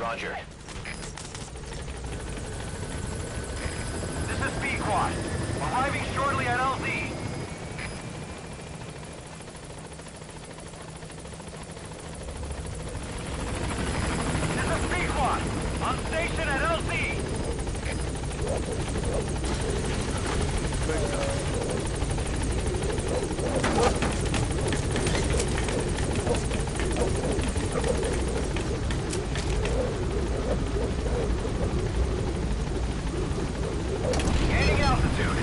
Roger. This is B-Quad. Arriving shortly at LZ. This is B-Quad. On station at LZ. Gaining altitude.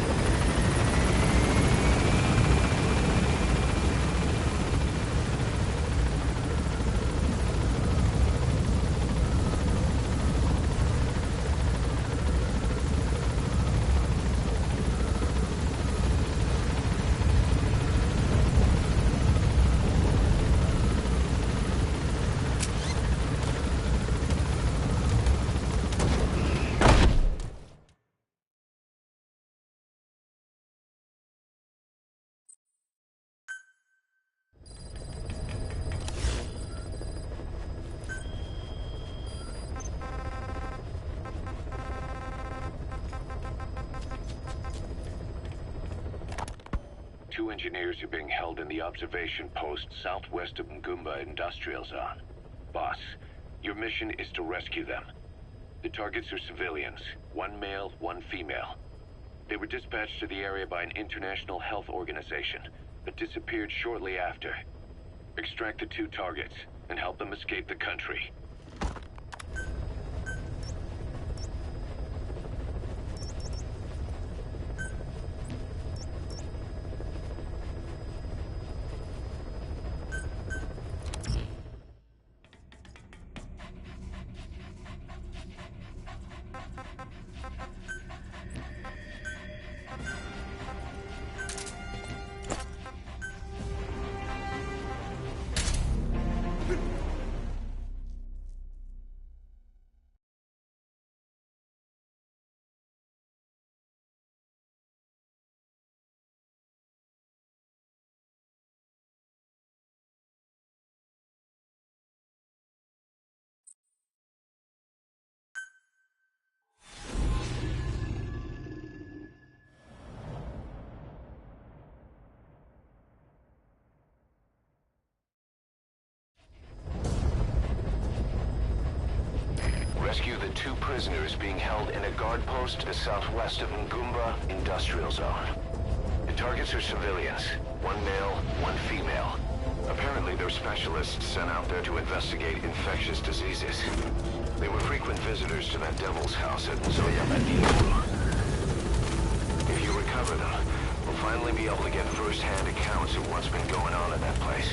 Two engineers are being held in the observation post southwest of Ngumba Industrial Zone. Boss, your mission is to rescue them. The targets are civilians, one male, one female. They were dispatched to the area by an international health organization, but disappeared shortly after. Extract the two targets and help them escape the country. Rescue the two prisoners being held in a guard post to the southwest of Ngumba Industrial Zone. The targets are civilians, one male, one female. Apparently they're specialists sent out there to investigate infectious diseases. They were frequent visitors to that devil's house at Zoyamadilu. If you recover them, we'll finally be able to get first-hand accounts of what's been going on at that place.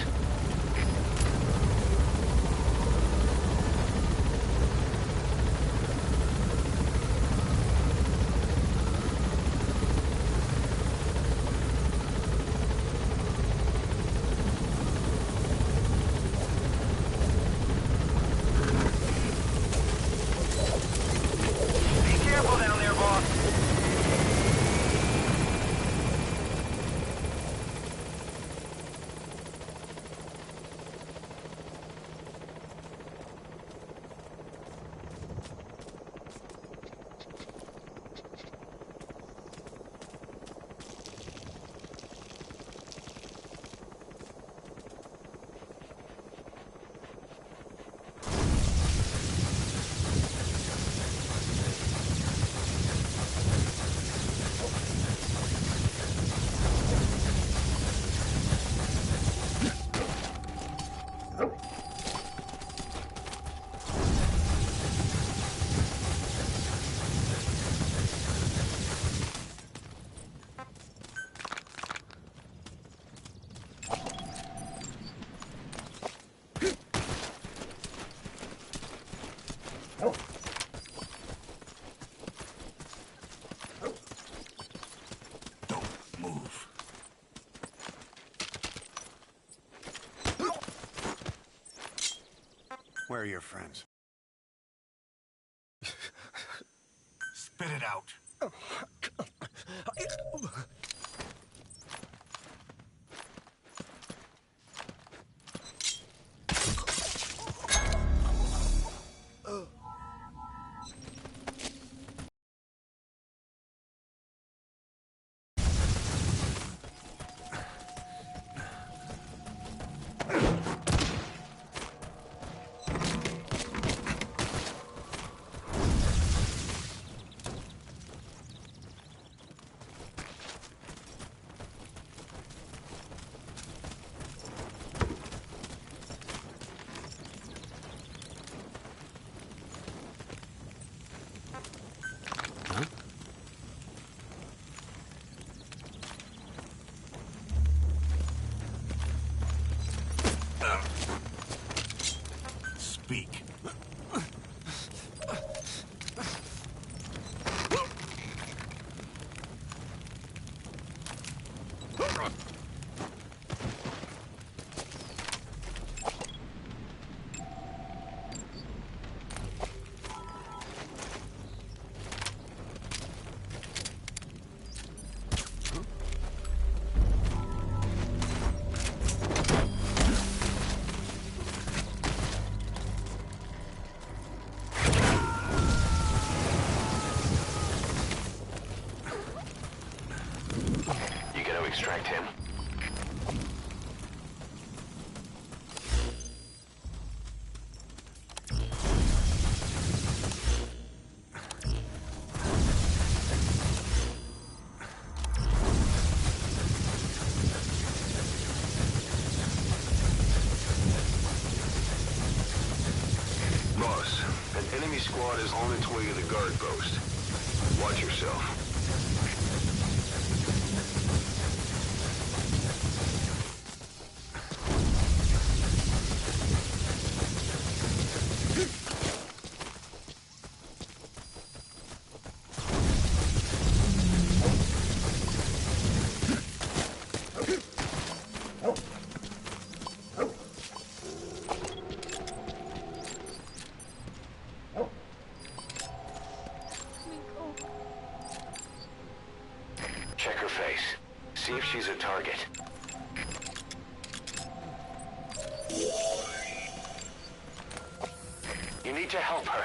Where are your friends? Spit it out. squad is on its way to the guard post. Watch yourself. Check her face. See if she's a target. You need to help her.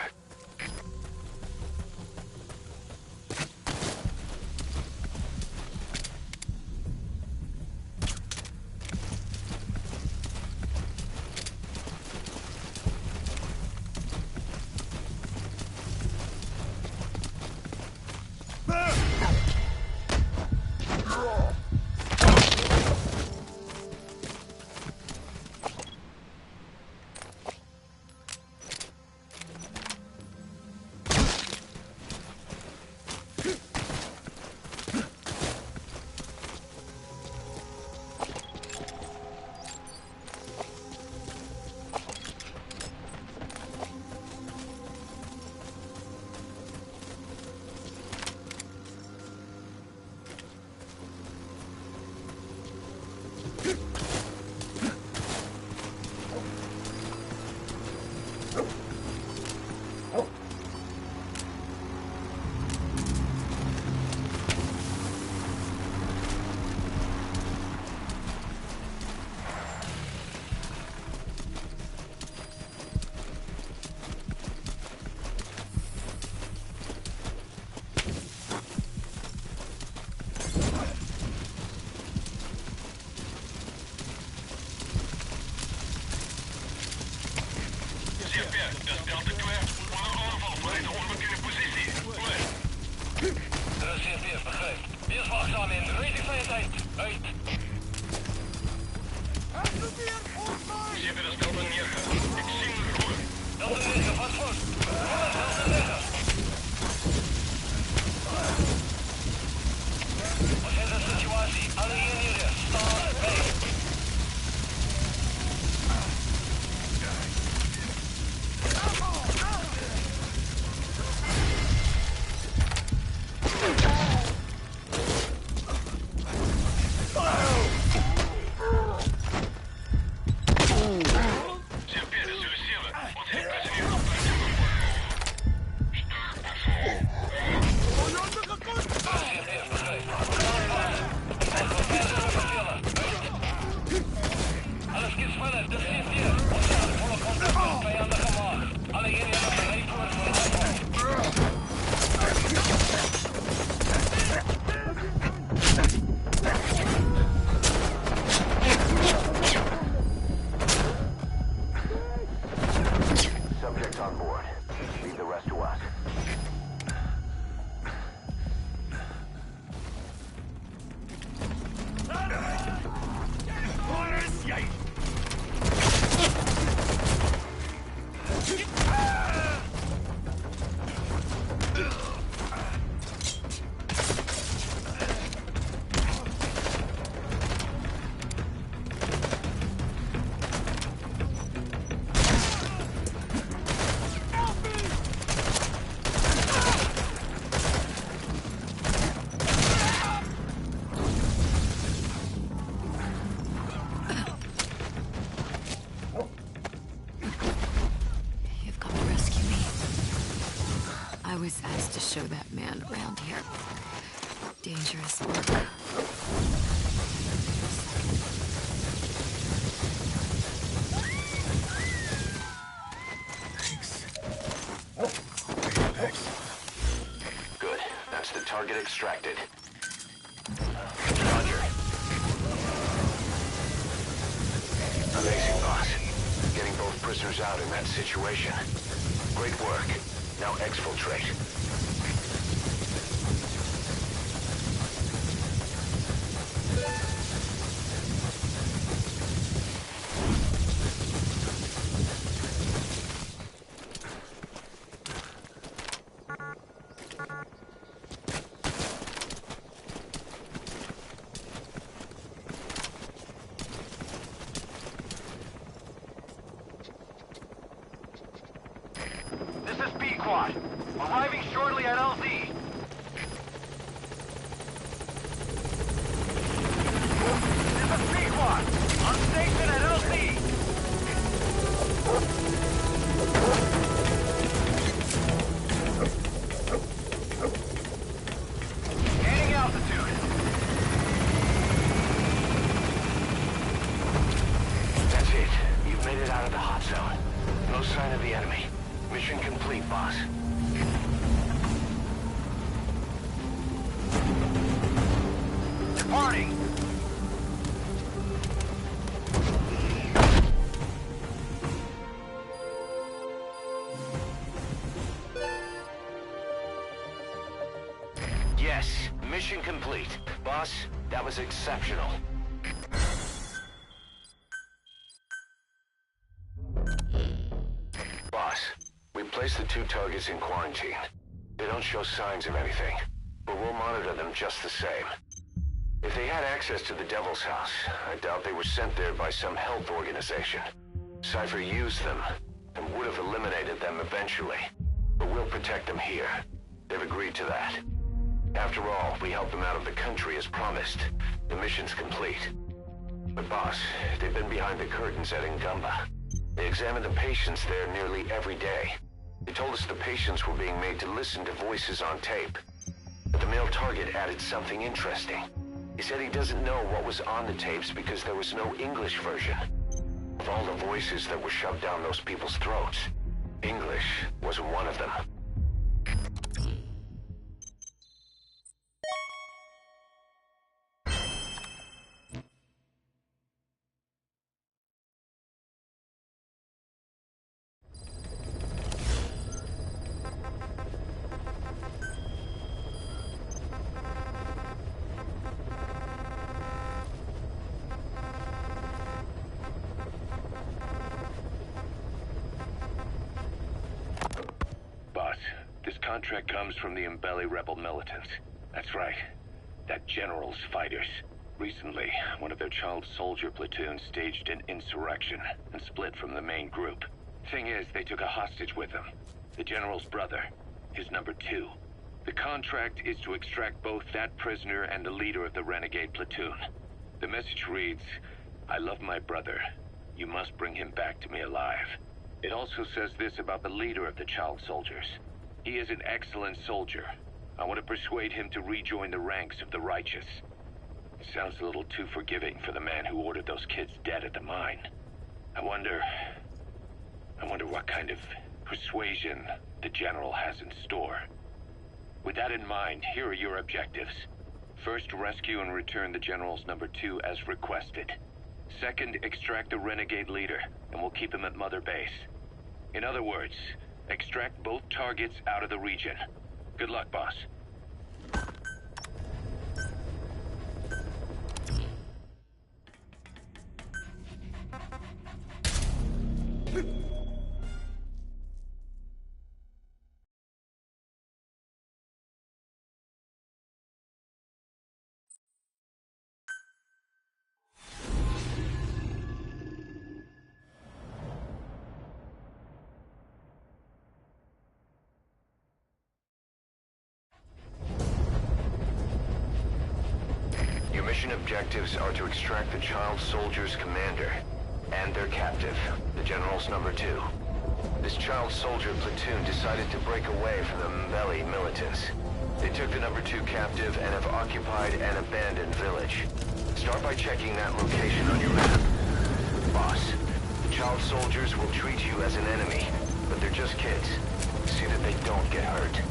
I was asked to show that man around here. Dangerous work. Good. That's the target extracted. Roger. Amazing, boss. Getting both prisoners out in that situation. Great work. Now exfiltrate. Yes, mission complete. Boss, that was exceptional. Boss, we placed the 2 targets in quarantine. They don't show signs of anything, but we'll monitor them just the same. If they had access to the Devil's House, I doubt they were sent there by some health organization. Cypher used them, and would have eliminated them eventually. But we'll protect them here. They've agreed to that. After all, we helped them out of the country as promised. The mission's complete. But boss, they've been behind the curtains at Ngumba. They examined the patients there nearly every day. They told us the patients were being made to listen to voices on tape. But the male target added something interesting. He said he doesn't know what was on the tapes because there was no English version. Of all the voices that were shoved down those people's throats, English wasn't one of them. Boss, this contract comes from the Mbeli rebel militants. That's right. That general's fighters. Recently, one of their child soldier platoons staged an insurrection and split from the main group. Thing is, they took a hostage with them. The general's brother, his number 2. The contract is to extract both that prisoner and the leader of the renegade platoon. The message reads, "I love my brother. You must bring him back to me alive." It also says this about the leader of the child soldiers. He is an excellent soldier. I want to persuade him to rejoin the ranks of the righteous. It sounds a little too forgiving for the man who ordered those kids dead at the mine. I wonder what kind of persuasion the general has in store. With that in mind, here are your objectives. First, rescue and return the general's number 2 as requested. Second, extract the renegade leader, and we'll keep him at Mother Base. In other words, extract both targets out of the region. Good luck, boss. Mission objectives are to extract the child soldier's commander and their captive, the general's number 2. This child soldier platoon decided to break away from the Mbeli militants. They took the number 2 captive and have occupied an abandoned village. Start by checking that location on your map. Boss, the child soldiers will treat you as an enemy, but they're just kids. See that they don't get hurt.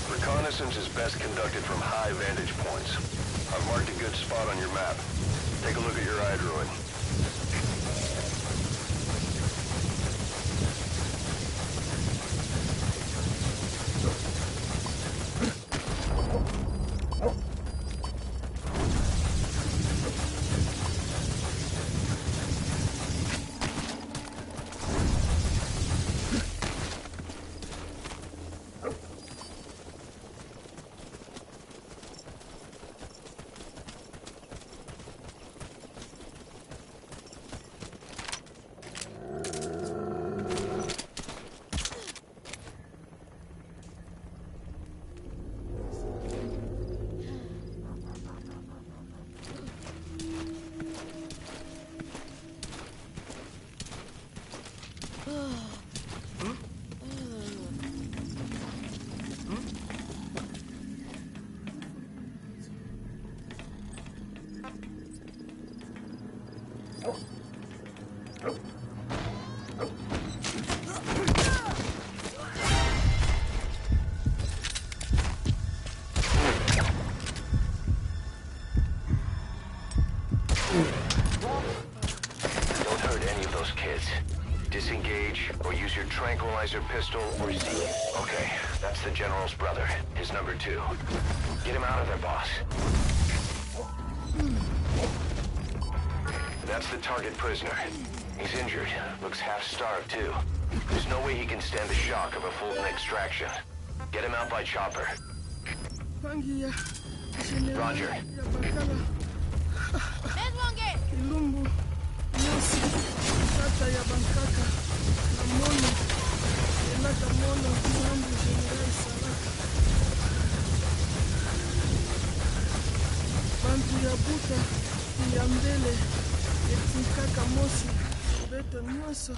Reconnaissance is best conducted from high vantage points. I've marked a good spot on your map. Take a look at your iDroid. your tranquilizer pistol or Z. Okay, that's the General's brother, his number 2. Get him out of there, boss. That's the target prisoner. He's injured. Looks half-starved, too. There's no way he can stand the shock of a Fulton extraction. Get him out by chopper. Roger. Ilumbu, Mosi, Tata ya Bankaka, na Mono, Elaka Mono, Mambu General Salaka. Bantu ya Buta, ya Mbele, Etikaka Mosi, Beta Nyoso.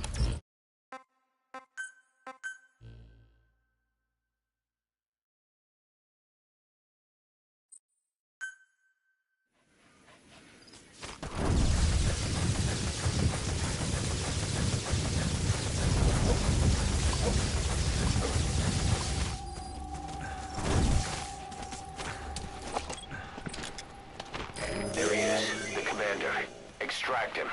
There he is, the commander. Extract him.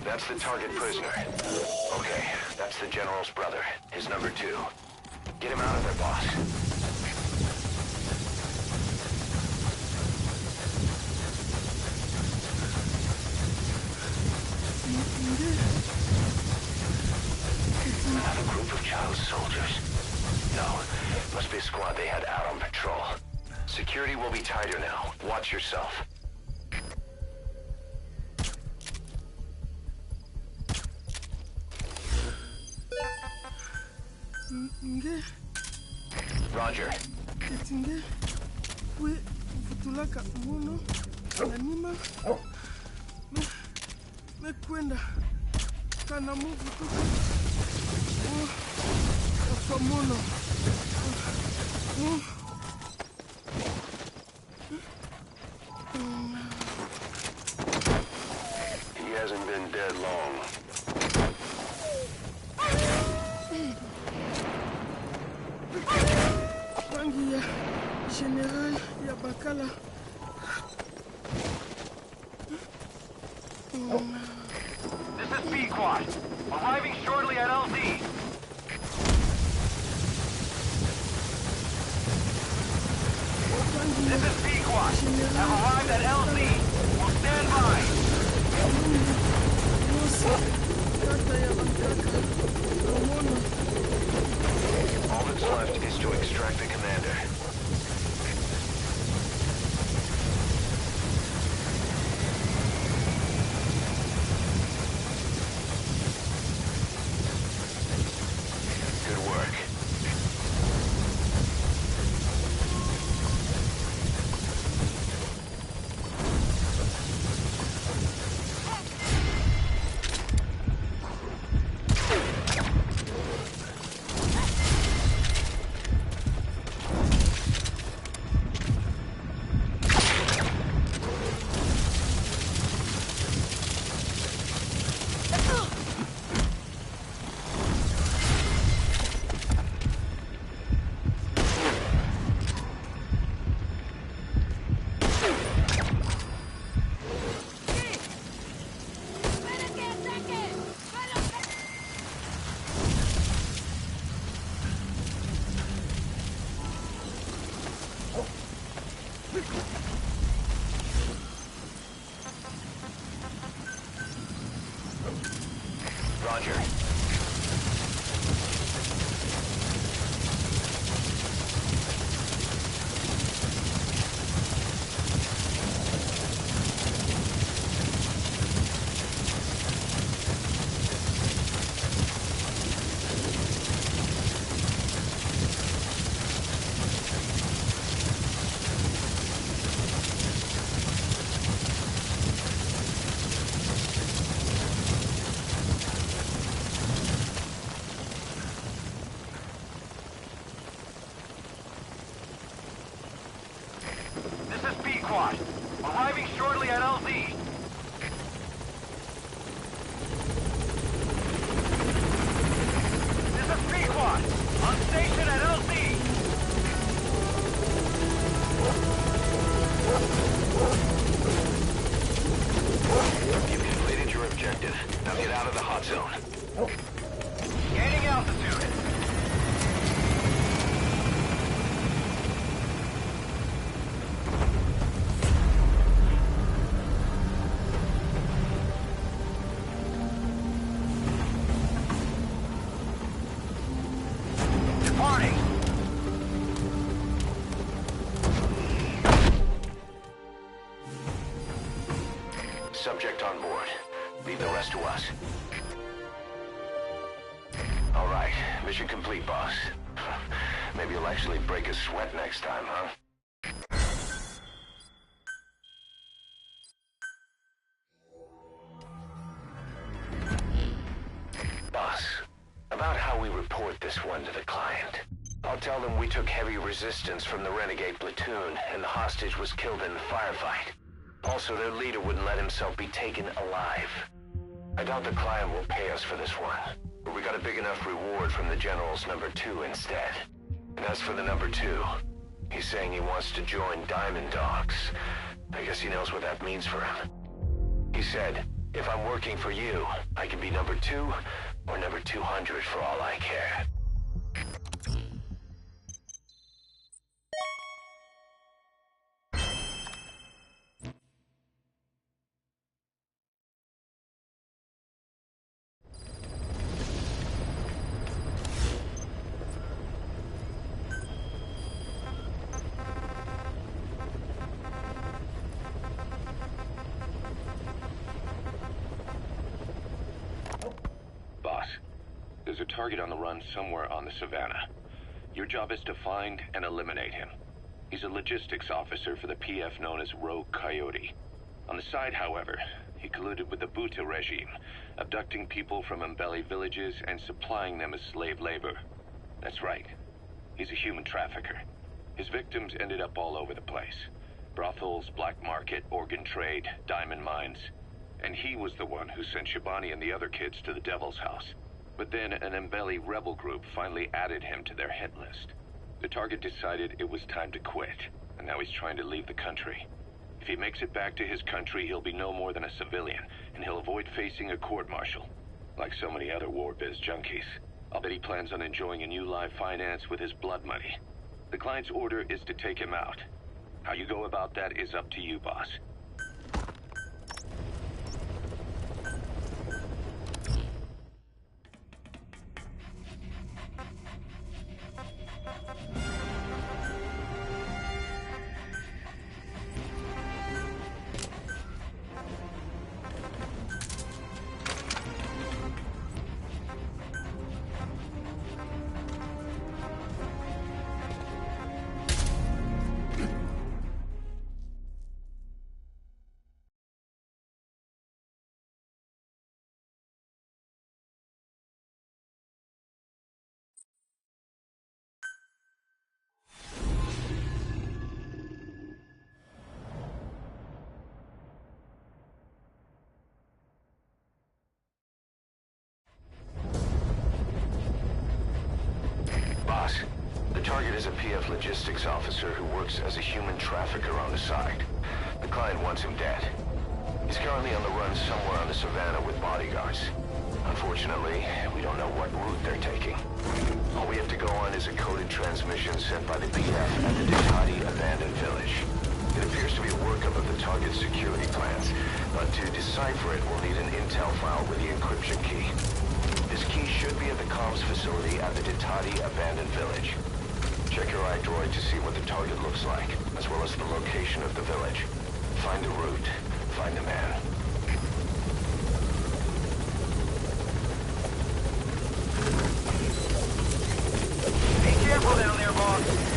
That's the target prisoner. Okay, that's the General's brother, his number 2. Get him out of there, boss. Another group of child soldiers. No, must be a squad they had out on patrol. Security will be tighter now. Watch yourself. Roger. Ketinge, we futulaka Mono, Anima, me kwenda, kana muvu tuka, kwa Mono. He hasn't been dead long. Bangi ya General ya Bakala. This is B-Quad. Arriving shortly at LZ. This is B-Quad. Have arrived at LZ. We'll stand by. Tata ya Bankaka, Mono. All that's left is to extract the commander. Good work. squad. Arriving shortly at LZ. This is B squad. On station at LZ. You've completed your objective. Now get out of the hot zone. Gaining altitude. Departing. Subject on board. Leave the rest to us. All right. Mission complete, boss. Maybe you'll actually break a sweat next time, huh? Boss, about how we report this one to the client. I'll tell them we took heavy resistance from the renegade platoon and the hostage was killed in the firefight. Also, their leader wouldn't let himself be taken alive. I doubt the client will pay us for this one, but we got a big enough reward from the General's number 2 instead. And as for the number 2, he's saying he wants to join Diamond Dogs. I guess he knows what that means for him. He said, if I'm working for you, I can be number 2 or number 200 for all I care. Boss, there's a target on the run somewhere on the Savannah. Your job is to find and eliminate him. He's a logistics officer for the PF known as Rogue Coyote. On the side, however, he colluded with the Buta regime, abducting people from Mbeli villages and supplying them as slave labor. That's right. He's a human trafficker. His victims ended up all over the place. Brothels, black market, organ trade, diamond mines. And he was the one who sent Shabani and the other kids to the Devil's House. But then an Mbeli rebel group finally added him to their hit list. The target decided it was time to quit, and now he's trying to leave the country. If he makes it back to his country, he'll be no more than a civilian, and he'll avoid facing a court-martial, like so many other war biz junkies. I'll bet he plans on enjoying a new live finance with his blood money. The client's order is to take him out. How you go about that is up to you, boss. Boss, the target is a PF logistics officer who works as a human trafficker on the side. The client wants him dead. He's currently on the run somewhere on the Savannah with bodyguards. Unfortunately, we don't know what route they're taking. All we have to go on is a coded transmission sent by the PF at the Ditati abandoned village. It appears to be a workup of the target's security plans, but to decipher it, we'll need an intel file with the encryption key. This key should be at the comms facility at the Ditati abandoned village. Check your iDroid to see what the target looks like, as well as the location of the village. Find the route. Find the man. Be careful down there, boss.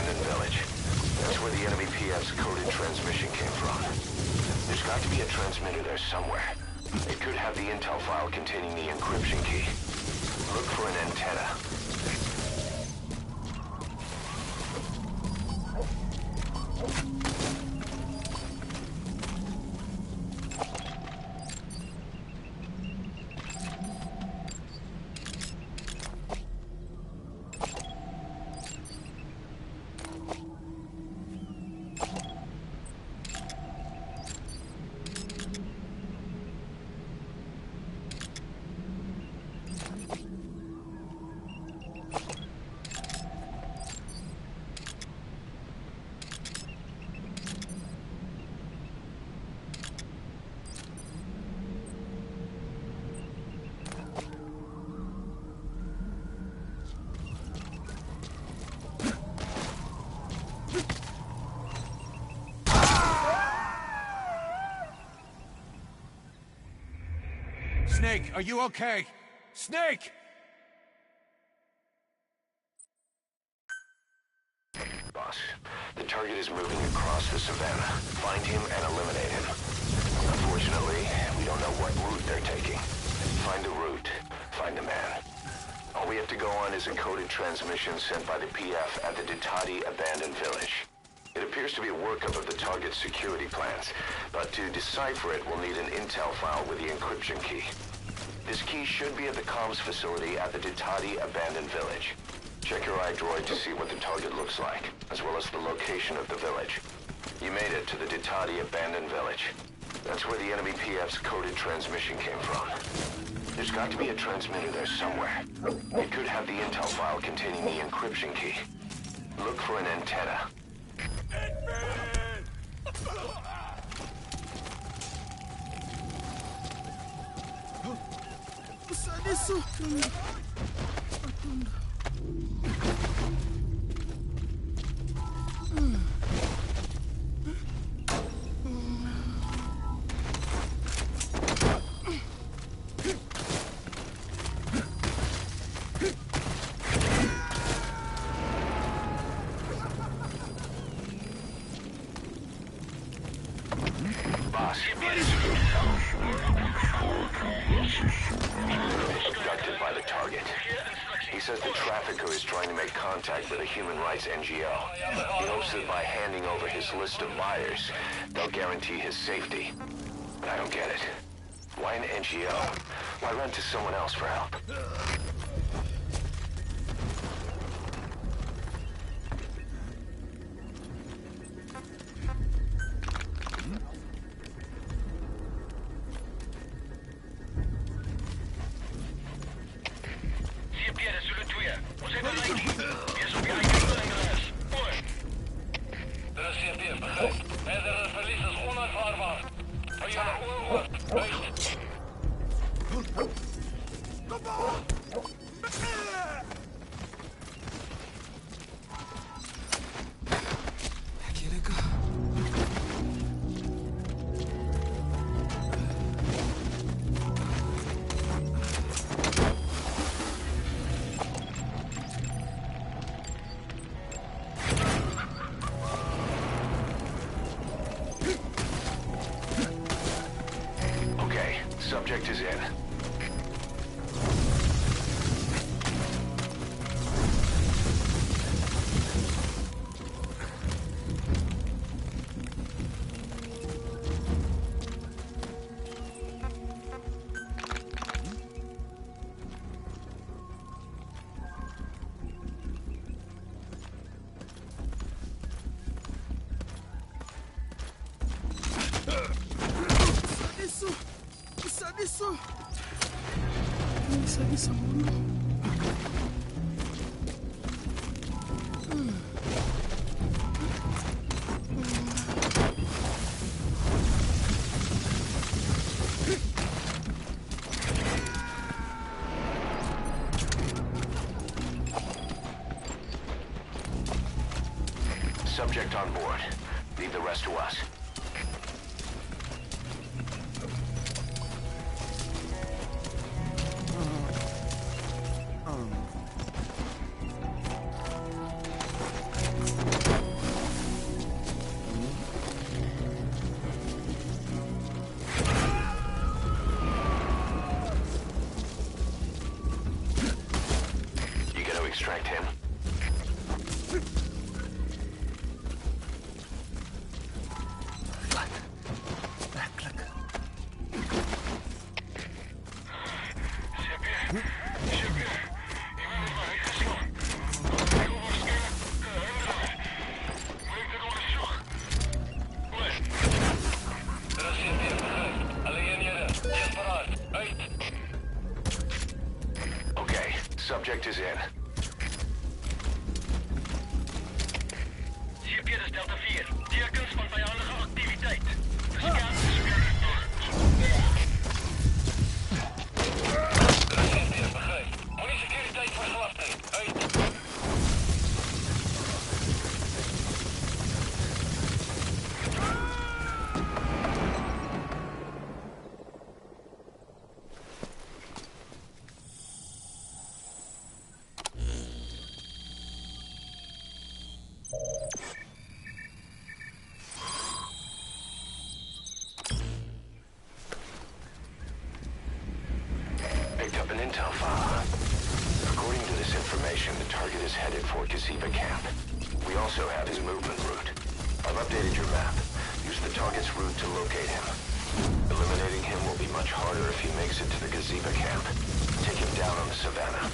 abandoned village. That's where the enemy PF's coded transmission came from. There's got to be a transmitter there somewhere. It could have the intel file containing the encryption key. Look for an antenna. Snake, are you okay? Snake! Boss, the target is moving across the savannah. Find him and eliminate him. Unfortunately, we don't know what route they're taking. Find the route. Find the man. All we have to go on is a coded transmission sent by the PF at the Ditati abandoned village. It appears to be a workup of the target's security plans, but to decipher it, we'll need an intel file with the encryption key. This key should be at the comms facility at the Ditati abandoned village. Check your iDroid to see what the target looks like, as well as the location of the village. You made it to the Ditati abandoned village. That's where the enemy PF's coded transmission came from. There's got to be a transmitter there somewhere. It could have the intel file containing the encryption key. Look for an antenna. Isso. Boss. Abducted by the target. He says the trafficker is trying to make contact with a human rights NGO. He hopes that by handing over his list of buyers, they'll guarantee his safety. But I don't get it. Why an NGO? Why run to someone else for help? Subject is in. Isso. Subject on board. Leave the rest to us. Okay, subject is in. Hier is Delta 4. Tekens van vijandige activiteit. Gescan. Receptie begrepen. Moenie securiteit vergelast heen. Picked up an intel file. According to this information, the target is headed for Gaziba camp. We also have his movement route. I've updated your map. Use the target's route to locate him. Eliminating him will be much harder if he makes it to the Gaziba camp. Take him down on the savannah.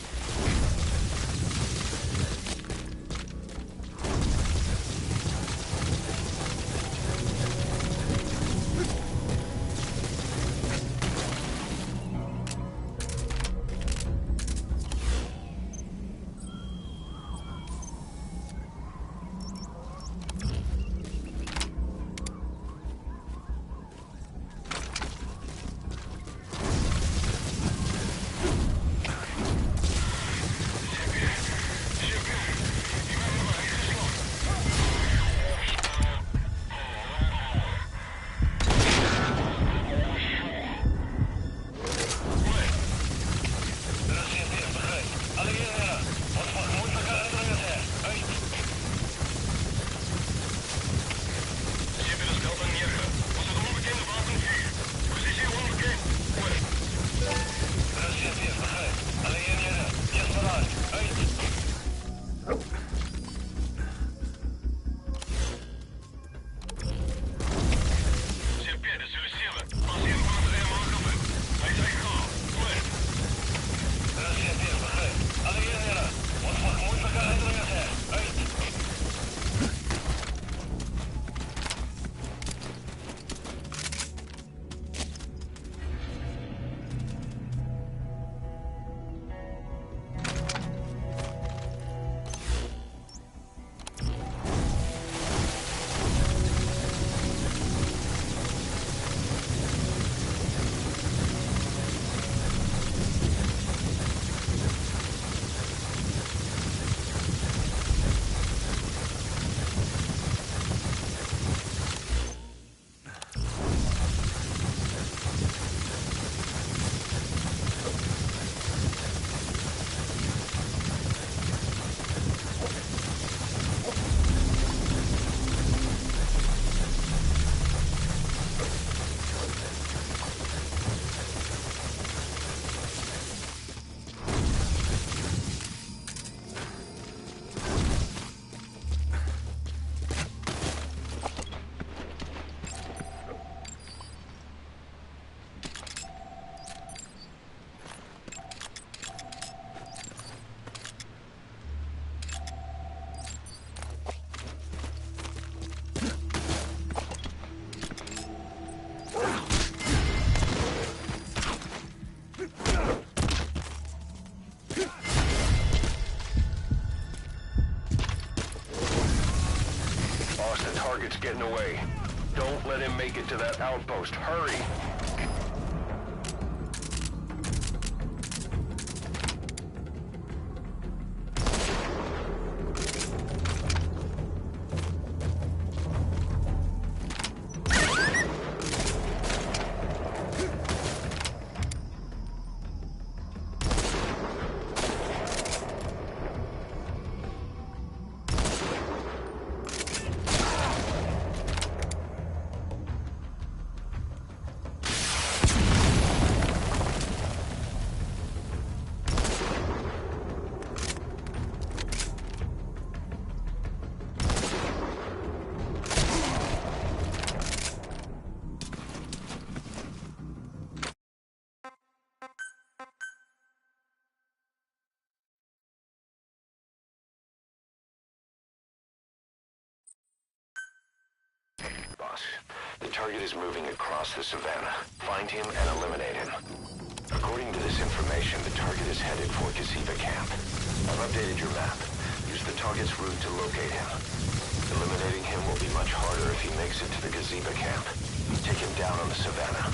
Target's getting away. Don't let him make it to that outpost. Hurry! Boss, The target is moving across the savannah. Find him and eliminate him. According to this information, the target is headed for Gazeba Camp. I've updated your map. Use the target's route to locate him. Eliminating him will be much harder if he makes it to the Gazeba Camp. Take him down on the savannah.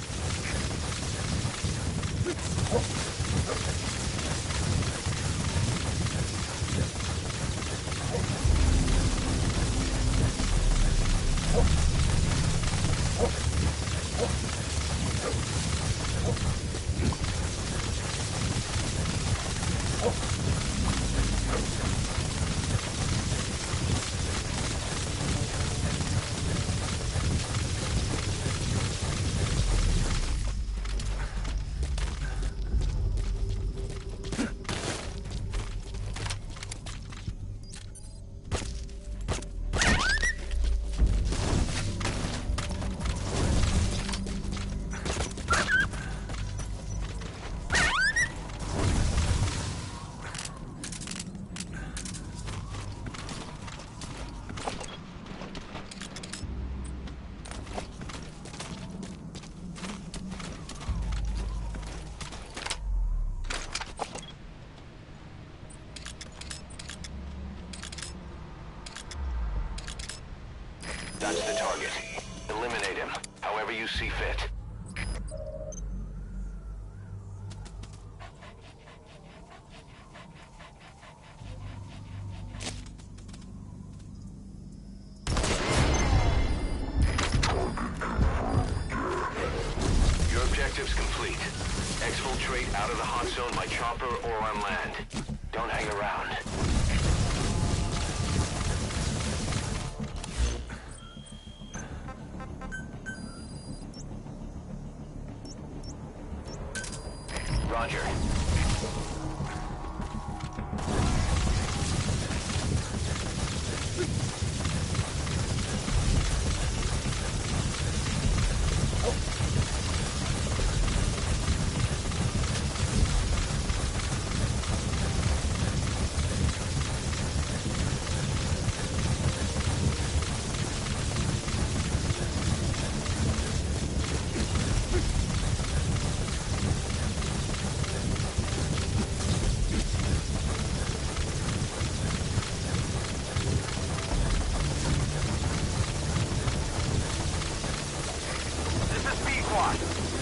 That's the target. Eliminate him, however you see fit. Your objective's complete. Exfiltrate out of the hot zone by chopper or on land. Don't hang around. Roger.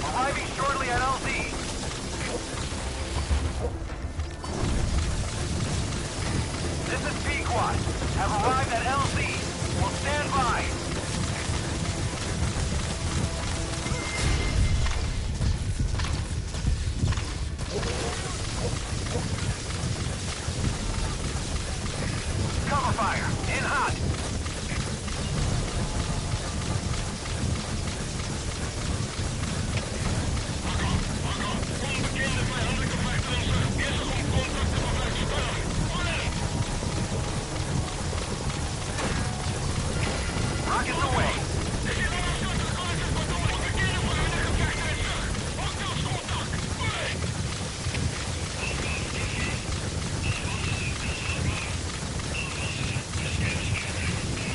Arriving shortly at LZ. This is Pequod. Have arrived at LZ. Will stand by. Cover fire. In hot. Rockets away.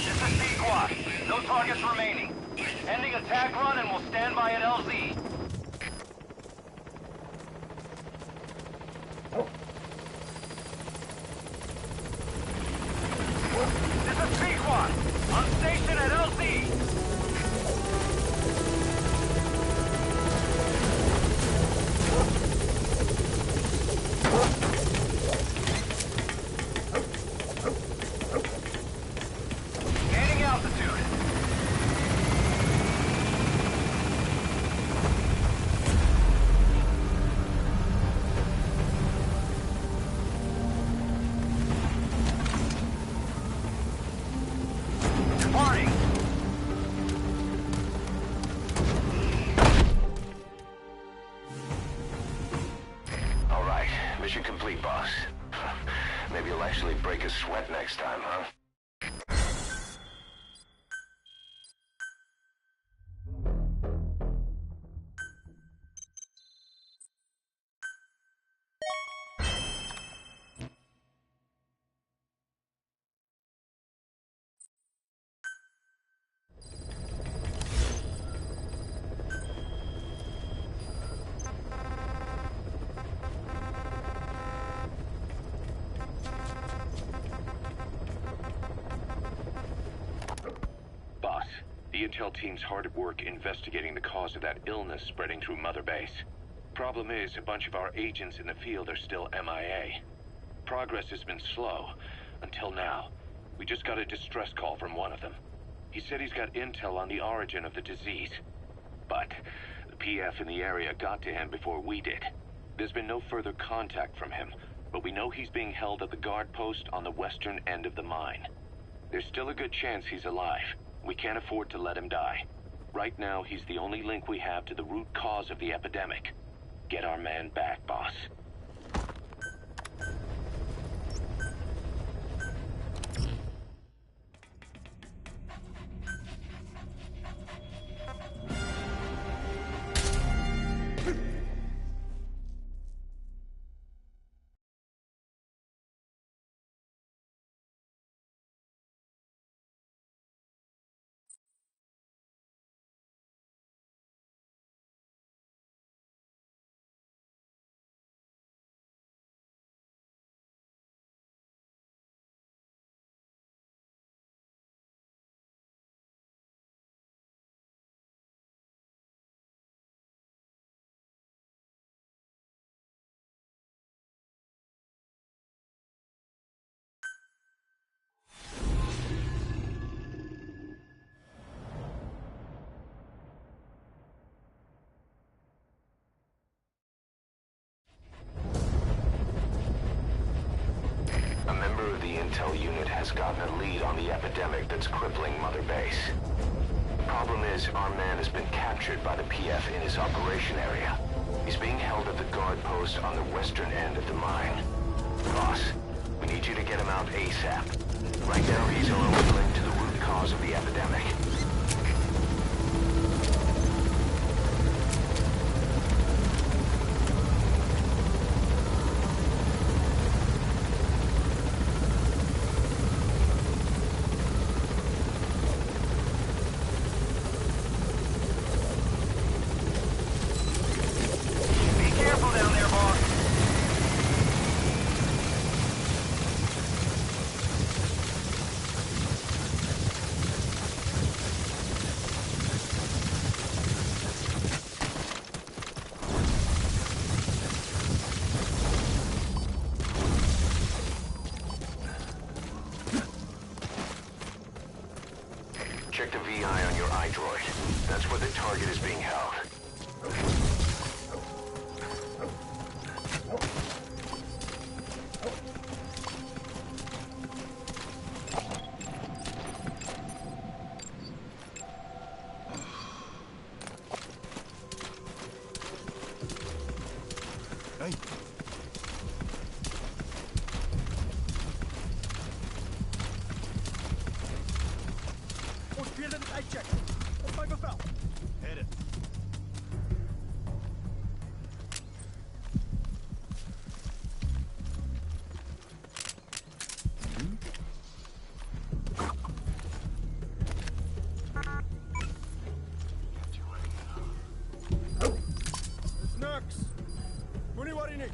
This is Pequod. No targets remaining. Ending attack run and we'll stand by at LZ. This is Pequod. On station at LZ. Gaining altitude. Departing. All right, mission complete, boss. Maybe you'll actually break a sweat next time, huh? The intel team's hard at work investigating the cause of that illness spreading through Mother Base. Problem is, a bunch of our agents in the field are still MIA. Progress has been slow, until now. We just got a distress call from one of them. He said he's got intel on the origin of the disease. But the PF in the area got to him before we did. There's been no further contact from him, but we know he's being held at the guard post on the western end of the mine. There's still a good chance he's alive. We can't afford to let him die. Right now, he's the only link we have to the root cause of the epidemic. Get our man back, boss. The intel unit has gotten a lead on the epidemic that's crippling Mother Base. The problem is, our man has been captured by the PF in his operation area. He's being held at the guard post on the western end of the mine. Boss, we need you to get him out ASAP. Right now, he's our only link to the root cause of the epidemic. Check the VI on your iDroid. That's where the target is being held. Hey. Hit it. Snacks. What do you need?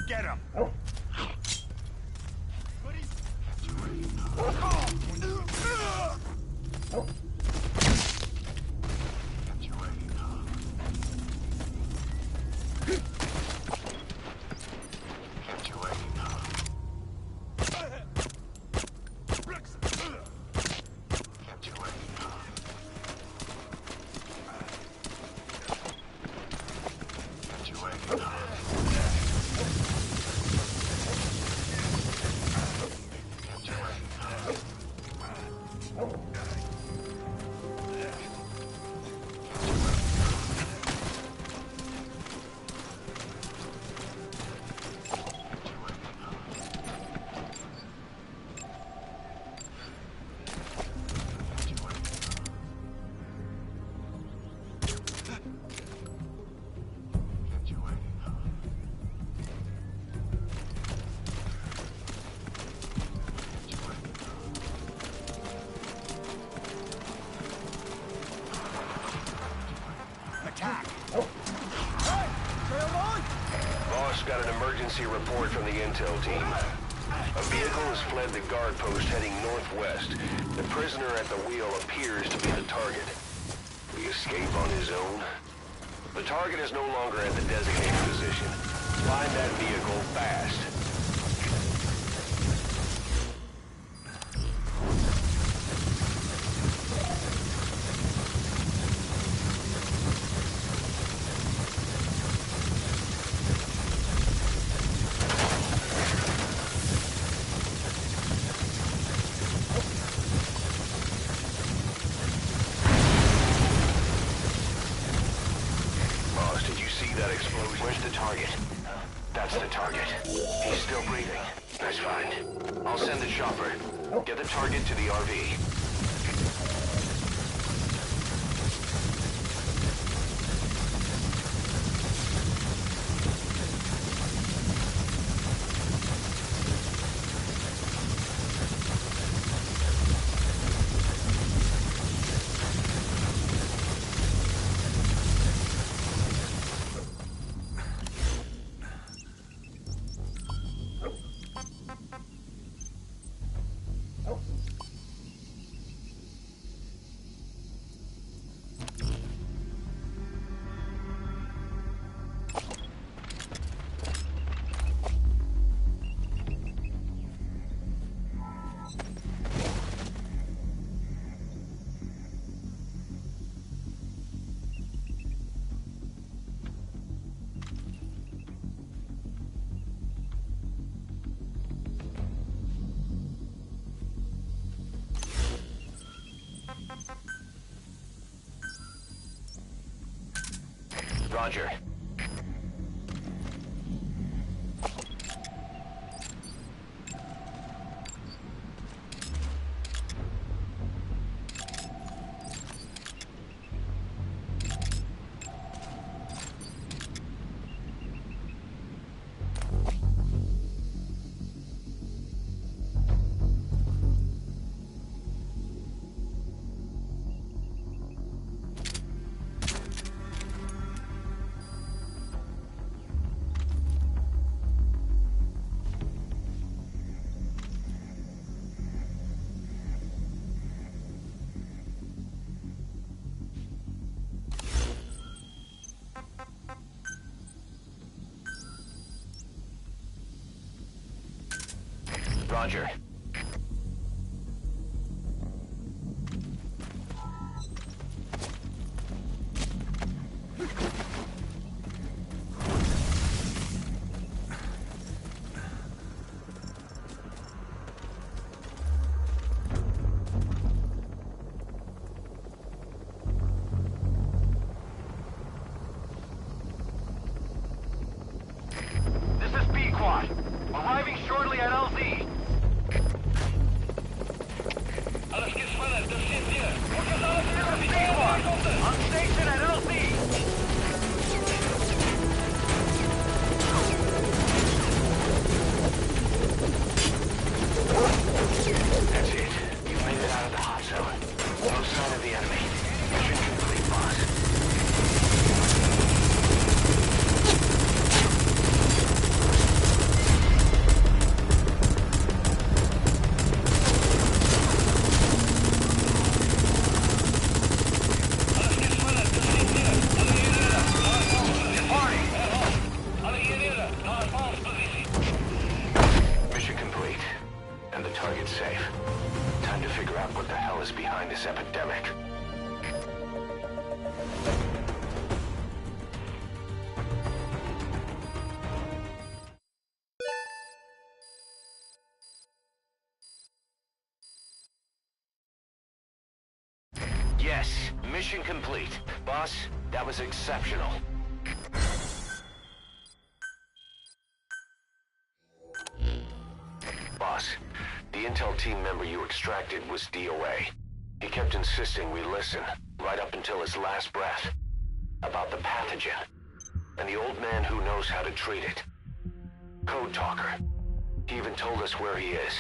Get him. Boss got an emergency report from the intel team. A vehicle has fled the guard post heading northwest. The prisoner at the wheel appears to be the target. Will he escape on his own? The target is no longer at the designated position. Find that vehicle fast. Where's the target? That's the target. He's still breathing. That's fine. I'll send the chopper. Get the target to the RV. Roger. Roger. This is B-Quad. Arriving shortly at LZ. On station at LZ. That's it. You made it out of the hot zone. No sign of the enemy. Mission complete, boss. Mission complete. And the target's safe. Time to figure out what the hell is behind this epidemic. Yes, mission complete. Boss, that was exceptional. Boss, the intel team member you extracted was DOA. He kept insisting we listen, right up until his last breath, about the pathogen, and the old man who knows how to treat it. Code Talker. He even told us where he is.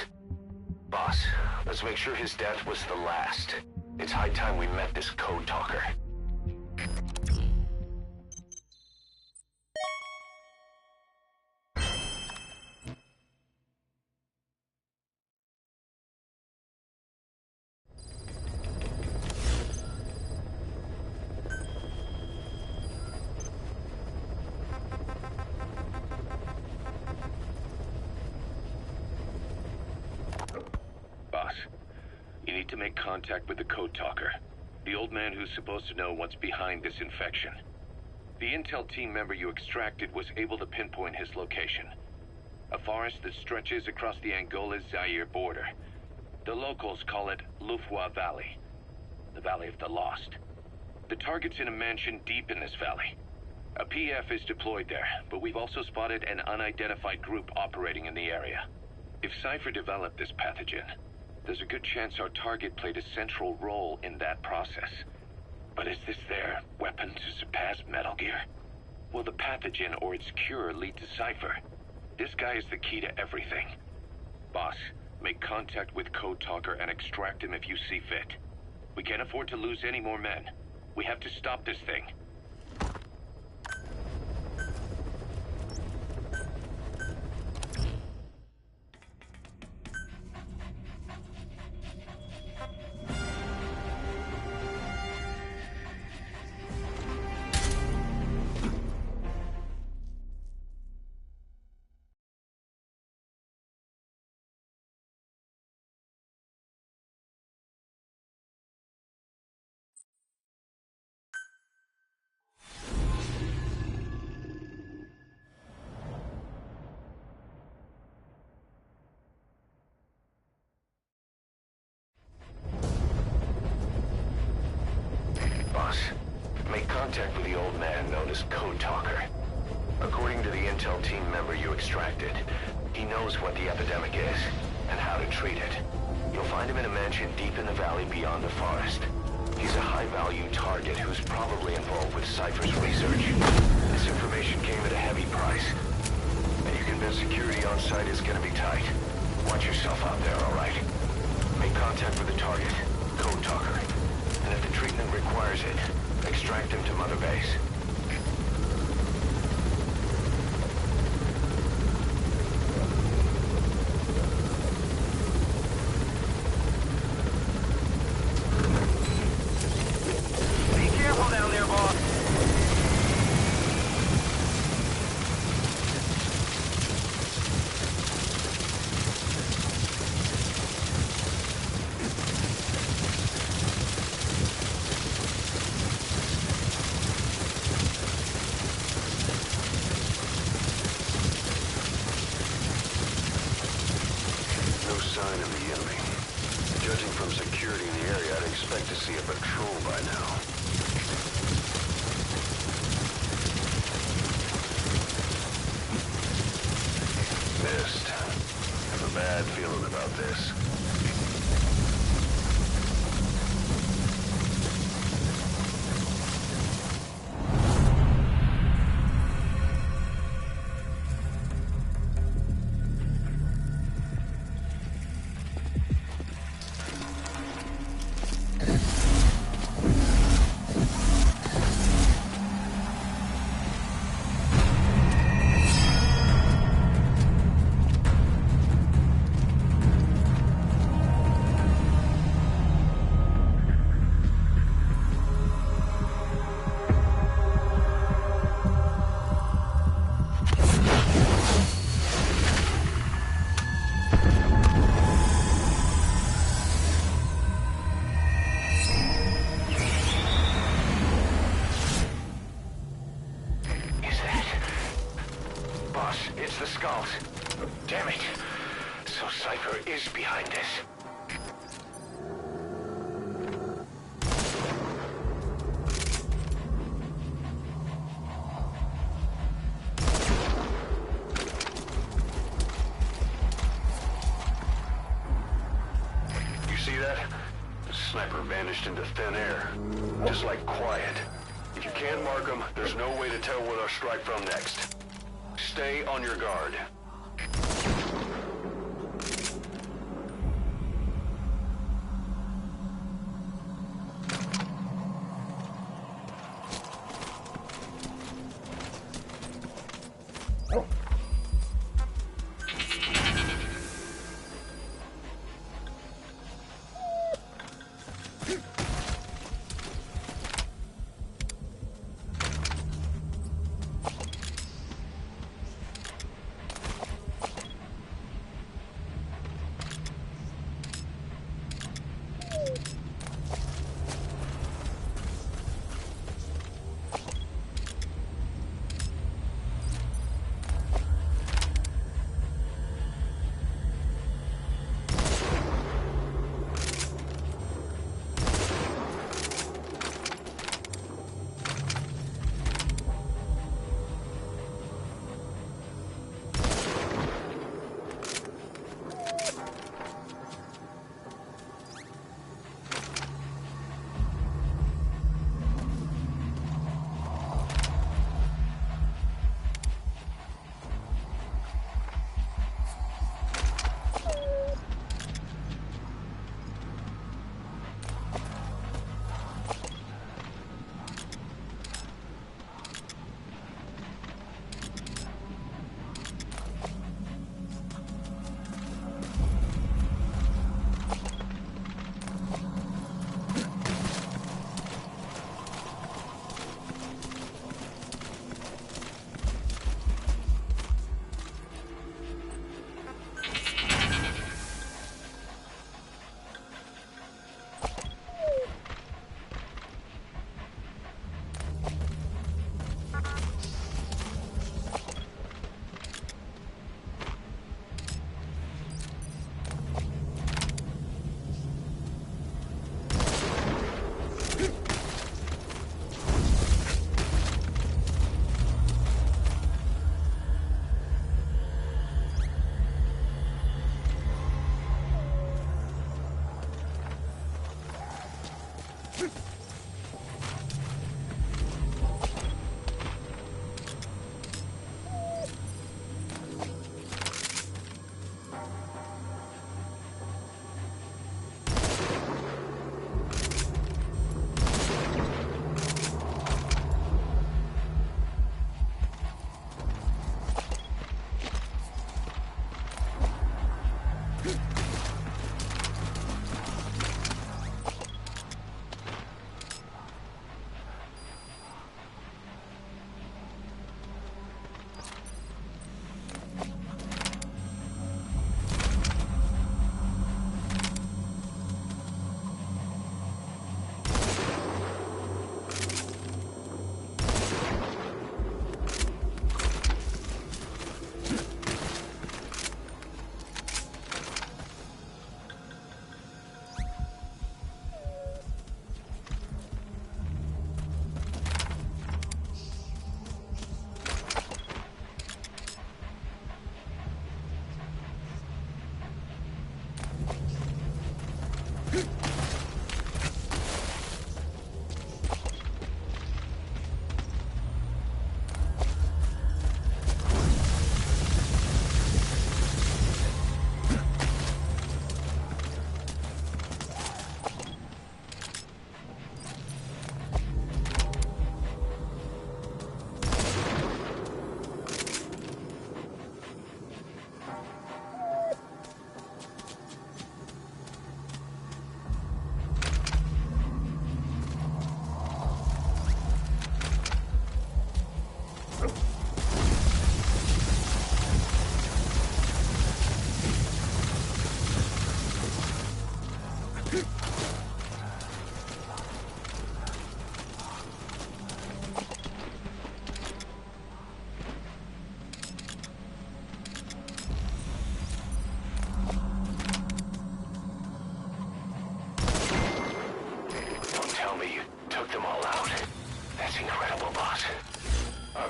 Boss, let's make sure his death was the last. It's high time we met this Code Talker. You need to make contact with the Code Talker, the old man who's supposed to know what's behind this infection. The intel team member you extracted was able to pinpoint his location. A forest that stretches across the Angola-Zaire border. The locals call it Lufwa Valley, the Valley of the Lost. The target's in a mansion deep in this valley. A PF is deployed there, but we've also spotted an unidentified group operating in the area. If Cypher developed this pathogen, there's a good chance our target played a central role in that process. But is this their weapon to surpass Metal Gear? Will the pathogen or its cure lead to Cypher? This guy is the key to everything. Boss, make contact with Code Talker and extract him if you see fit. We can't afford to lose any more men. We have to stop this thing. Make contact with the old man known as Code Talker. According to the intel team member you extracted, he knows what the epidemic is and how to treat it. You'll find him in a mansion deep in the valley beyond the forest. He's a high-value target who's probably involved with Cypher's research. This information came at a heavy price, and you convinced security on site is gonna be tight. Watch yourself out there, all right? Make contact with the target, Code Talker, and if the treatment requires it, extract him to Mother Base. Be careful down there, boss. Sign of the enemy. Judging from security in the area, I'd expect to see a patrol by now. Missed. Have a bad feeling about this. It's the skulls. Damn it. So Cypher is behind this. You see that? The sniper vanished into thin air. Just like quiet. If you can't mark them, there's no way to tell where they'll strike from next. Stay on your guard.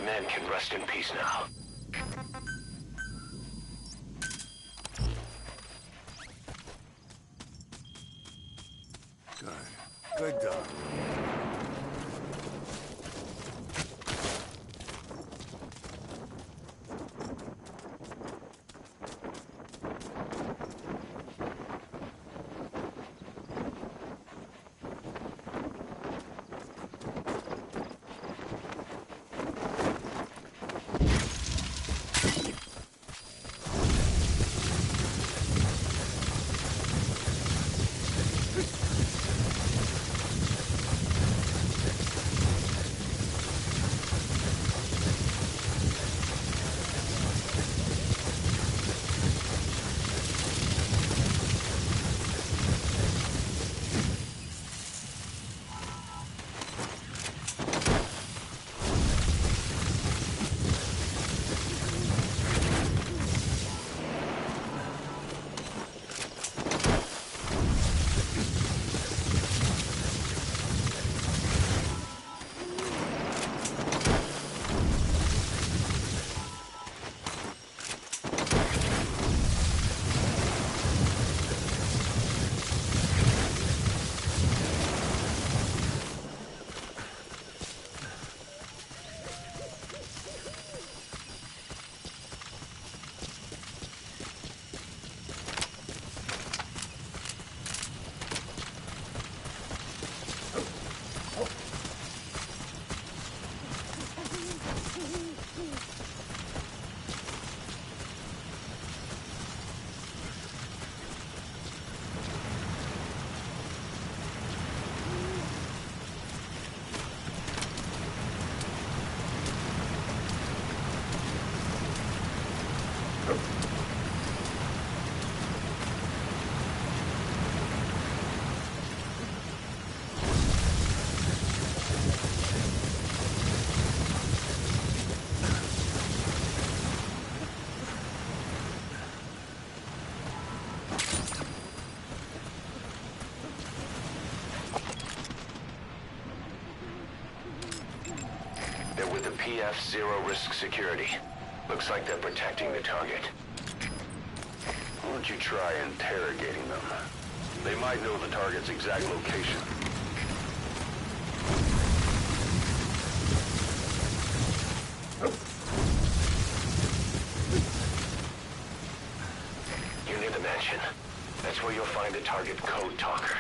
Our men can rest in peace now. Good. Good dog. PF zero risk security. Looks like they're protecting the target. Why don't you try interrogating them? They might know the target's exact location. You're near the mansion. That's where you'll find the target code talker.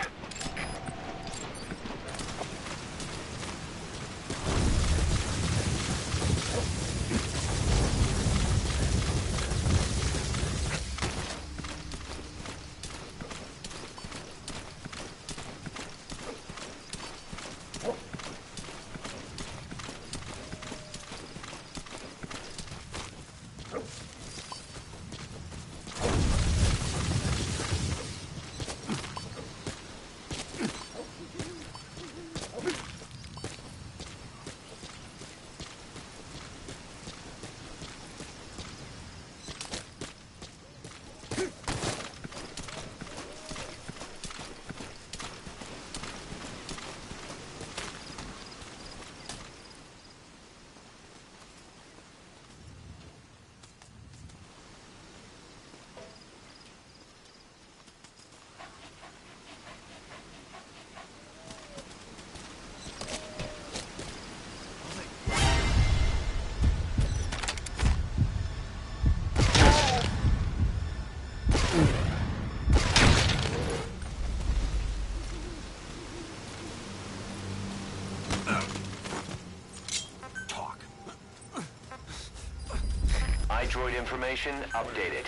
Droid information updated.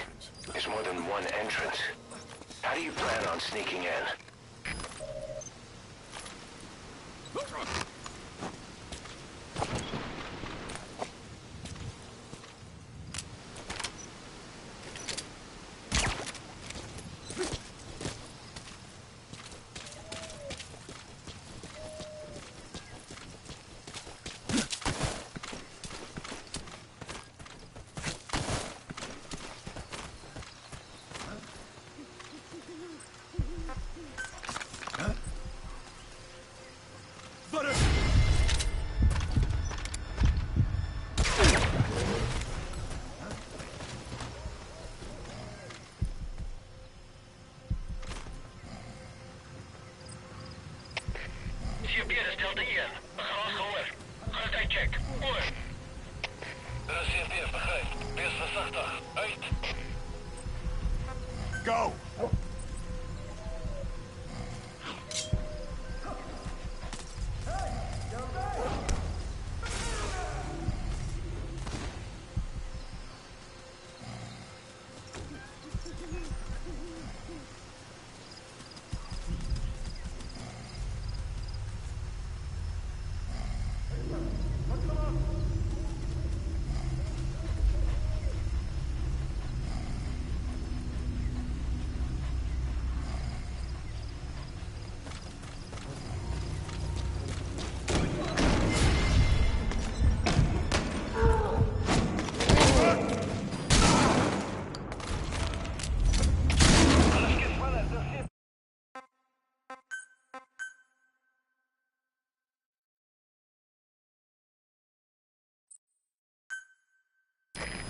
There's more than one entrance. How do you plan on sneaking in? Versigtig. Uit. Go!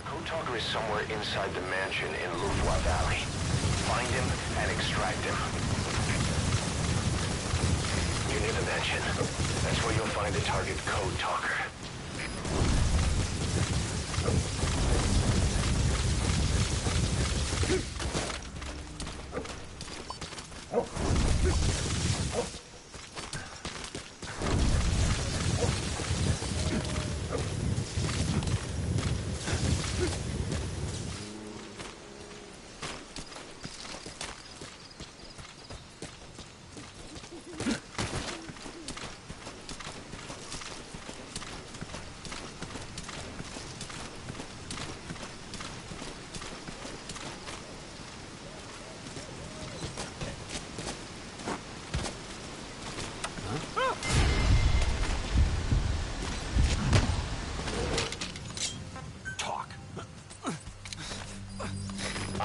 Code Talker is somewhere inside the mansion in Louvre Valley. Find him and extract him. You're near the mansion. That's where you'll find the target Code Talker.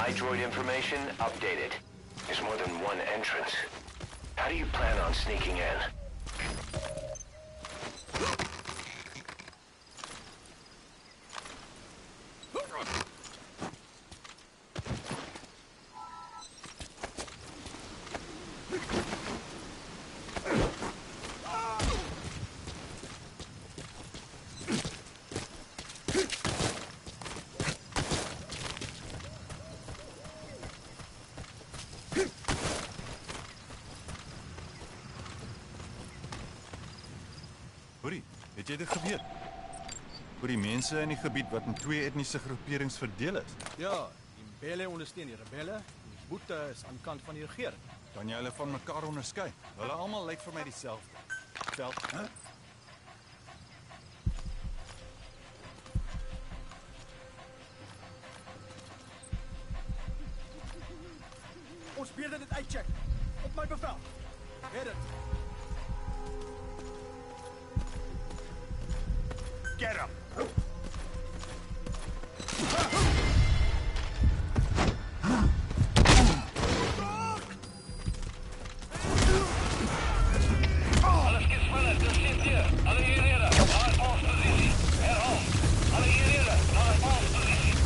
iDroid information updated. There's more than one entrance. How do you plan on sneaking in? Hoorie, het jy dit geweet? Oor die mense in die gebied wat in twee etniese groeperings verdeel is. Ja, die Mbele ondersteun die rebelle en die Boete is aan die kant van die regering. Kan jy hulle van mekaar onderskei? Hulle almal lyk vir my dieselfde. Veld, hè? Ons beerde dit uitcheck. Op my bevel. Het dit. Get him! Alles skiet spanning. Dis dit hier. Alle hierhede. Naar ons positie. Herhaal. Alle hierhede. Naar ons positie.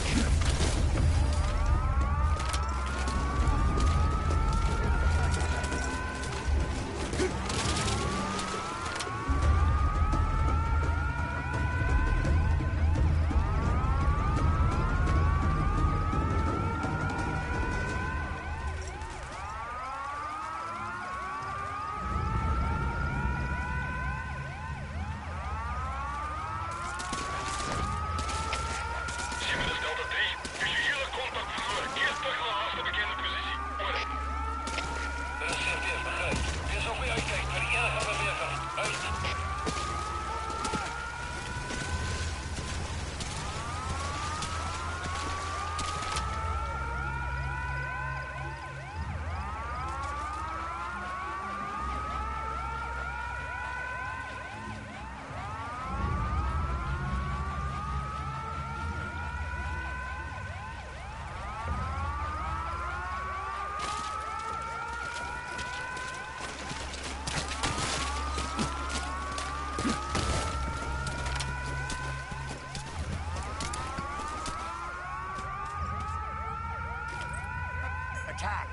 Attack!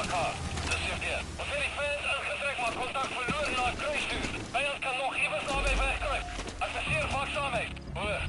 HK. Dis hier. Ons het die fans ingetrek, maar kontak verloor na kruis toe. Vyand kan nog iewers naby wegkruip. Adviseer vak saam mee. Hoor.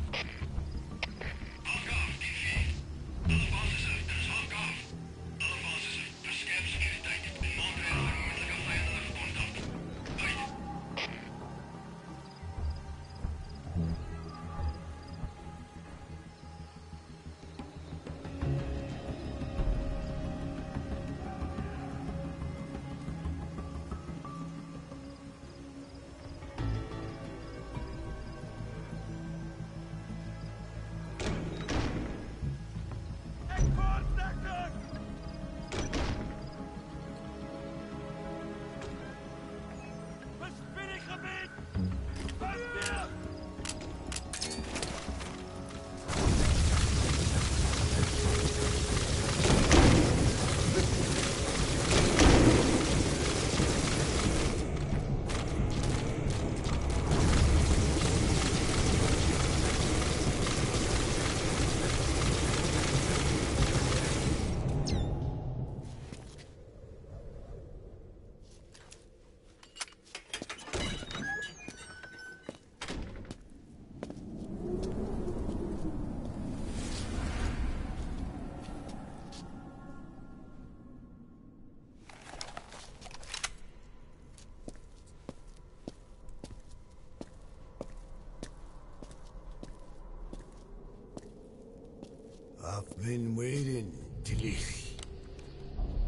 I've been waiting, Tillich.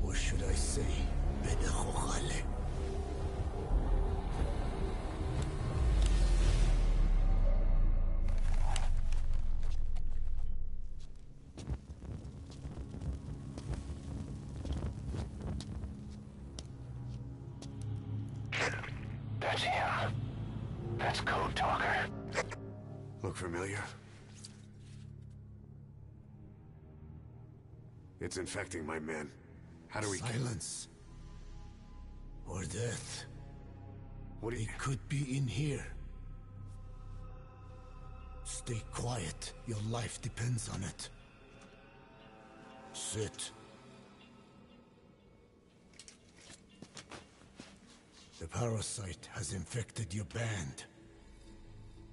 Or should I say, Bedachochale. That's him. That's Code Talker. Look familiar? It's infecting my men. How do we... Silence. Or death. What do you... It could be in here. Stay quiet. Your life depends on it. Sit. The parasite has infected your band.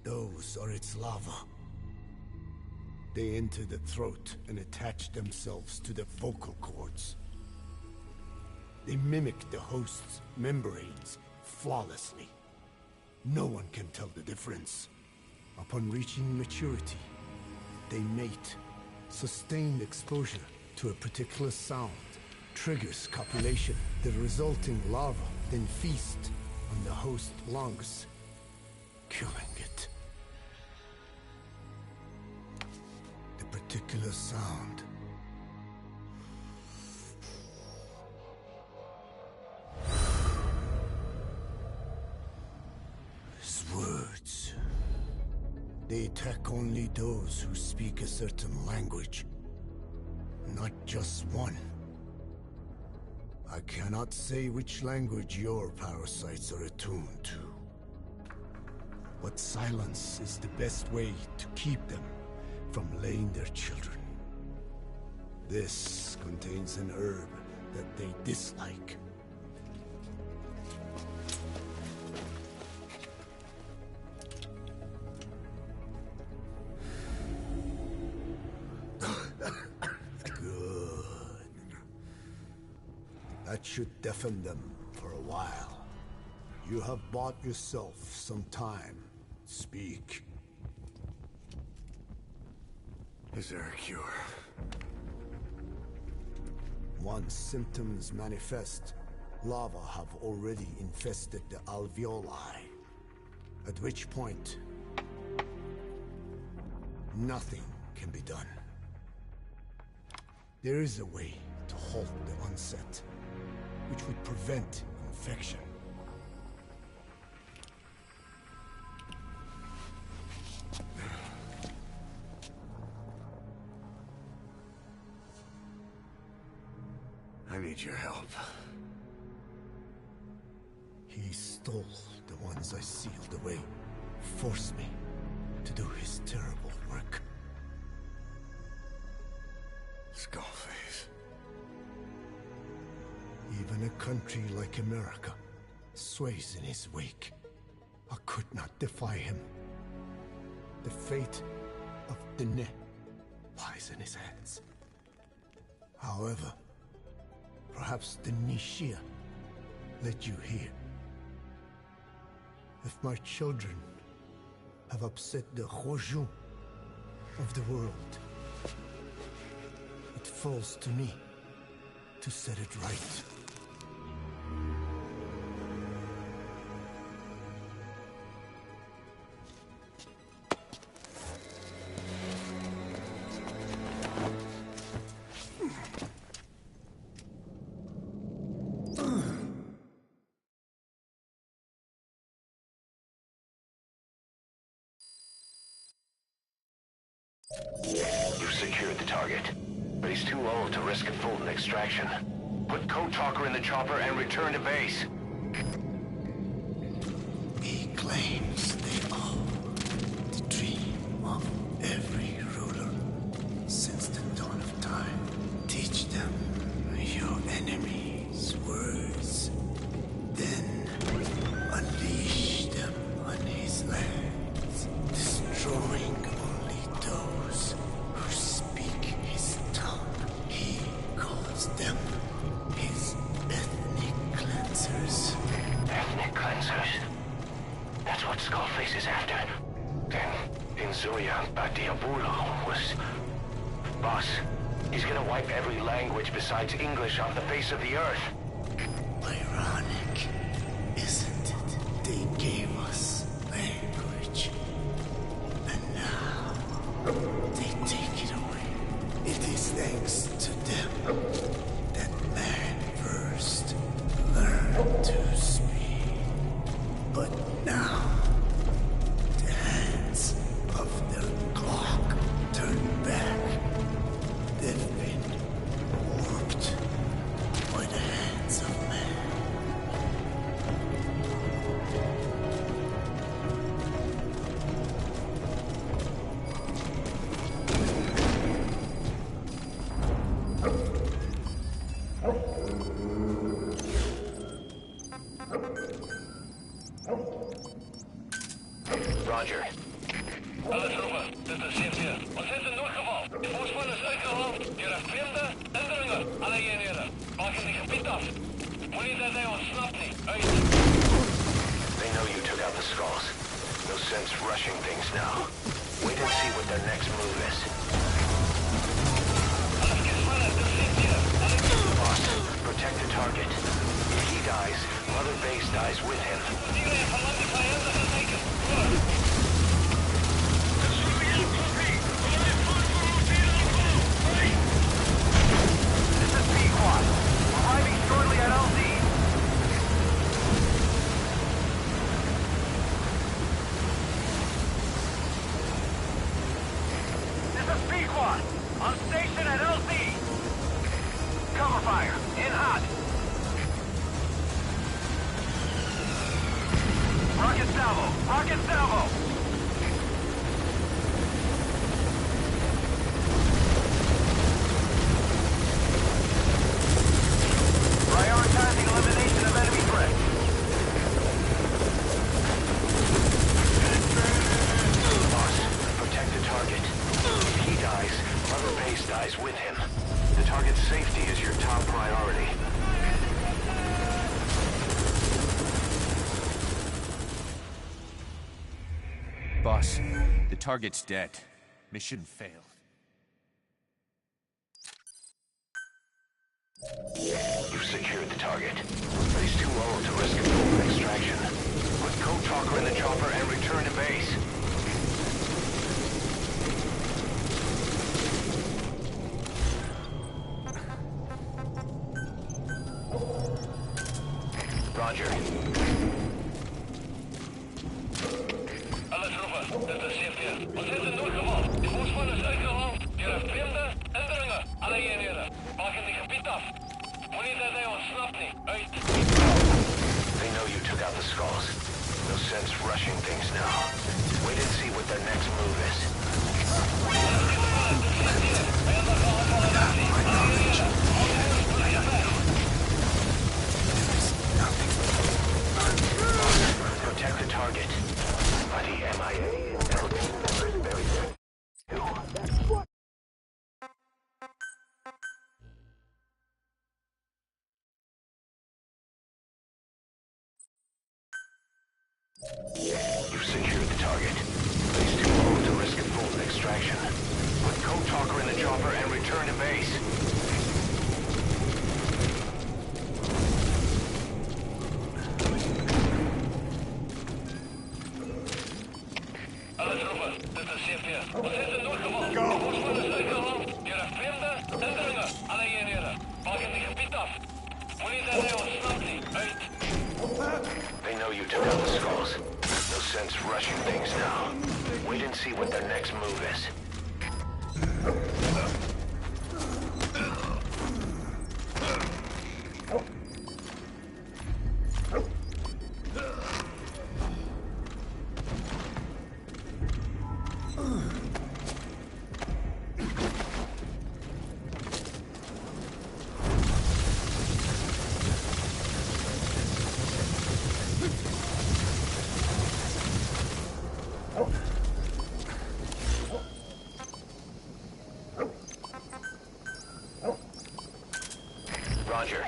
Those are its larvae. They enter the throat and attach themselves to the vocal cords. They mimic the host's membranes flawlessly. No one can tell the difference. Upon reaching maturity, they mate. Sustained exposure to a particular sound triggers copulation. The resulting larva then feast on the host lungs, killing it. The particular sound is words. They attack only those who speak a certain language, not just one. I cannot say which language your parasites are attuned to. But silence is the best way to keep them from laying their children. This contains an herb that they dislike. That should deafen them for a while. You have bought yourself some time. Speak. Is there a cure? Once symptoms manifest, larvae have already infested the alveoli. At which point, nothing can be done. There is a way to halt the onset, which would prevent infection. I need your help. He stole the ones I sealed away, forced me to do his terrible work. Skullface. Even a country like America sways in his wake. I could not defy him. The fate of Dene lies in his hands. However, perhaps the Nishia led you here. If my children have upset the Hojun of the world, it falls to me to set it right. You've secured the target, but he's too old to risk a full extraction. Put Code Talker in the chopper and return to base. He claims they are the dream of every ruler since the dawn of time. Teach them your enemies' words, then unleash them on his lands, destroying only those who speak his tongue. He calls them his ethnic cleansers. Ethnic cleansers? That's what Skullface is after. Then, Inzuya Badiabulo was... Boss, he's gonna wipe every language besides English off the face of the earth. Ironic, isn't it? They gave us language, and now they take it away. It is thanks to them that man first learned to speak. But now, the hands of their clock turn back. They've been warped by the hands of man. Roger. Alle troepen, dit is CP. Ons het een noodgeval. De voorspan is uitgehaald door een vreemde indringer. Alle eenheden, maak in die gebied af. Moenie dat hij ontsnapt nie. Uit. They know you took out the skulls. No sense rushing things now. Wait and see what their next move is. Alles gespannen, dit is CP. Boss, protect the target. If he dies, Mother Base dies with him. Iedereen verlaat die vijandige teken. This is P-Quad. Arriving shortly at LZ. This is P-Quad. On station at LZ. Cover fire. In hot. Rocket salvo. Rocket salvo. Prioritizing elimination of enemy threats. Boss, protect the target. If he dies, Mother Base dies with him. The target's safety is your top priority. Boss, the target's dead. Mission failed. You've secured the target, but he's too old to risk a full extraction. Put Code Talker in the chopper and return to base. Roger. Alle troepen, dit is CP. Ons het een noodgeval. De voorspan is uitgehaald door een vreemde indringer. Alle eenheden, maak in die gebied af. Moenie dat hij ontsnapt nie. Uit. They know you took out You've secured the target, but he's too low to risk a full extraction. Put Code Talker in the chopper and return to base. Alle troepen, dit is CP. Ons is in noodgeval. De voorspan is uitgehaald. Deur 'n vreemde indringer. Alle eenhede, maken die gebied af. Moenie dat hy ons snap nie. Uit. They know you took out the skulls. No sense rushing things now. Wait and see what their next move is. Roger.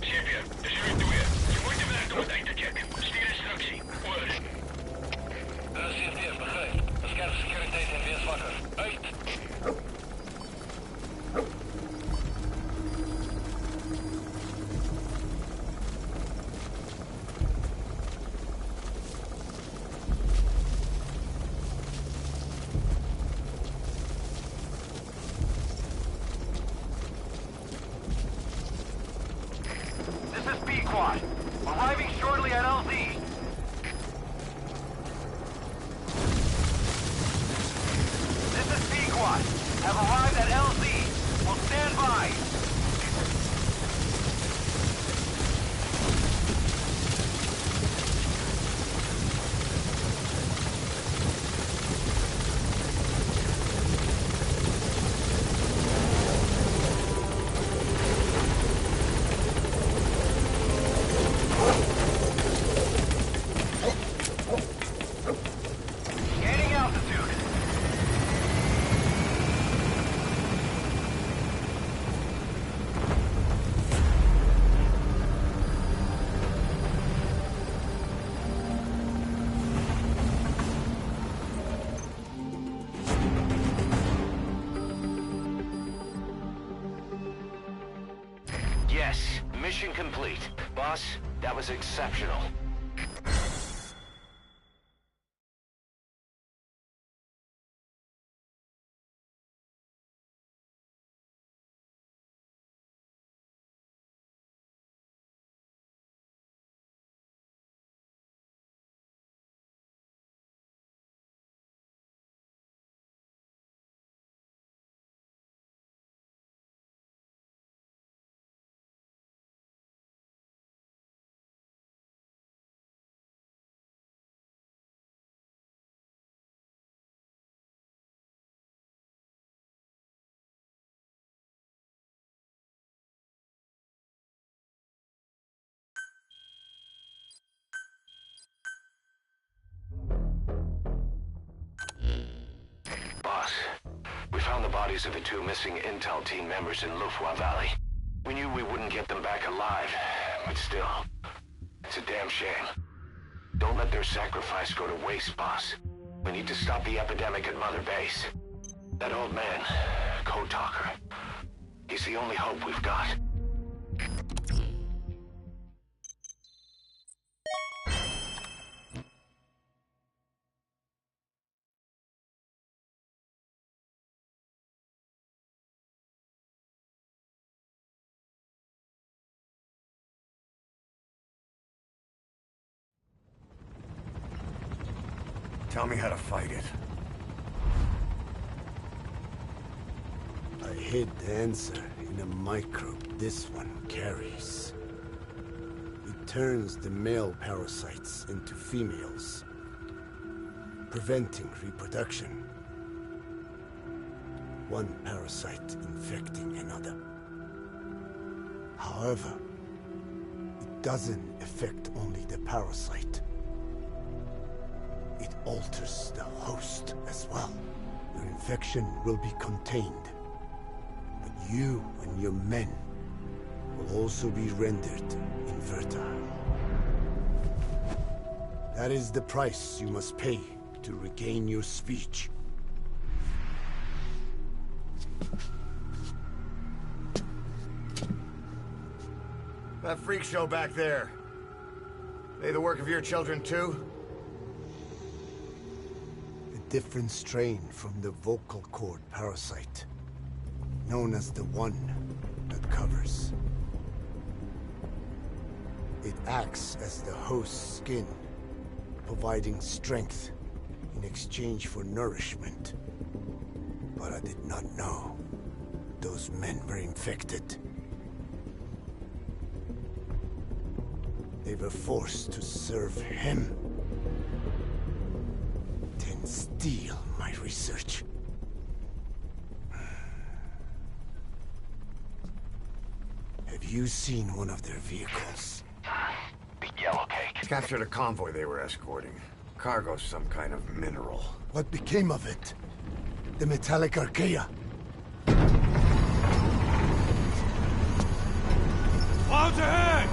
CP, dis jullie twee. Je moet de werk om het eind te checken. Stuur instructie. Oor. Dit is CP, begrijp. Bescherm securiteit en wees wakker. Uit. This is B-Quad. Arriving shortly at LZ. This is B-Quad. Have arrived at LZ. Will stand by. Gaining altitude. Yes, mission complete. Boss, that was exceptional. Boss, we found the bodies of the two missing Intel team members in Lufwa Valley. We knew we wouldn't get them back alive, but still, it's a damn shame. Don't let their sacrifice go to waste, boss. We need to stop the epidemic at Mother Base. That old man, Code Talker, he's the only hope we've got. Tell me how to fight it. I hid the answer in a microbe this one carries. It turns the male parasites into females, preventing reproduction. One parasite infecting another. However, it doesn't affect only the parasite. It alters the host as well. Your infection will be contained, but you and your men will also be rendered infertile. That is the price you must pay to regain your speech. That freak show back there. They the work of your children too? A different strain from the vocal cord parasite, known as the one that covers. It acts as the host's skin, providing strength in exchange for nourishment. But I did not know those men were infected. They were forced to serve him, then steal my research. Have you seen one of their vehicles? The yellow cake. Captured a convoy they were escorting. Cargo's some kind of mineral. What became of it? The metallic archaea? Clouds ahead!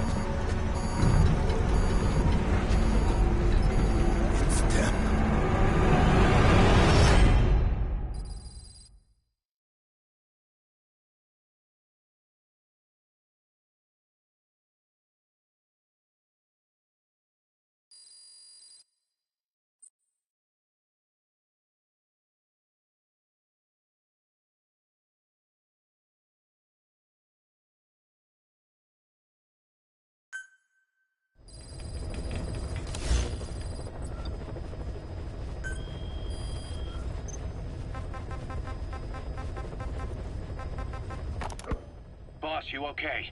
Boss, you okay?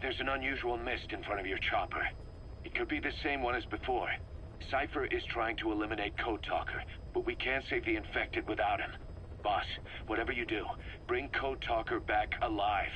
There's an unusual mist in front of your chopper. It could be the same one as before. Cypher is trying to eliminate Code Talker, but we can't save the infected without him. Boss, whatever you do, bring Code Talker back alive.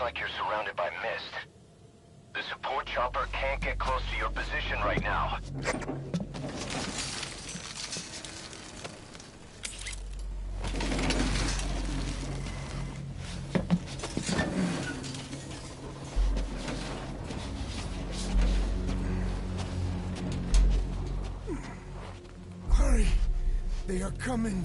like you're surrounded by mist. The support chopper can't get close to your position right now. Hurry! They are coming!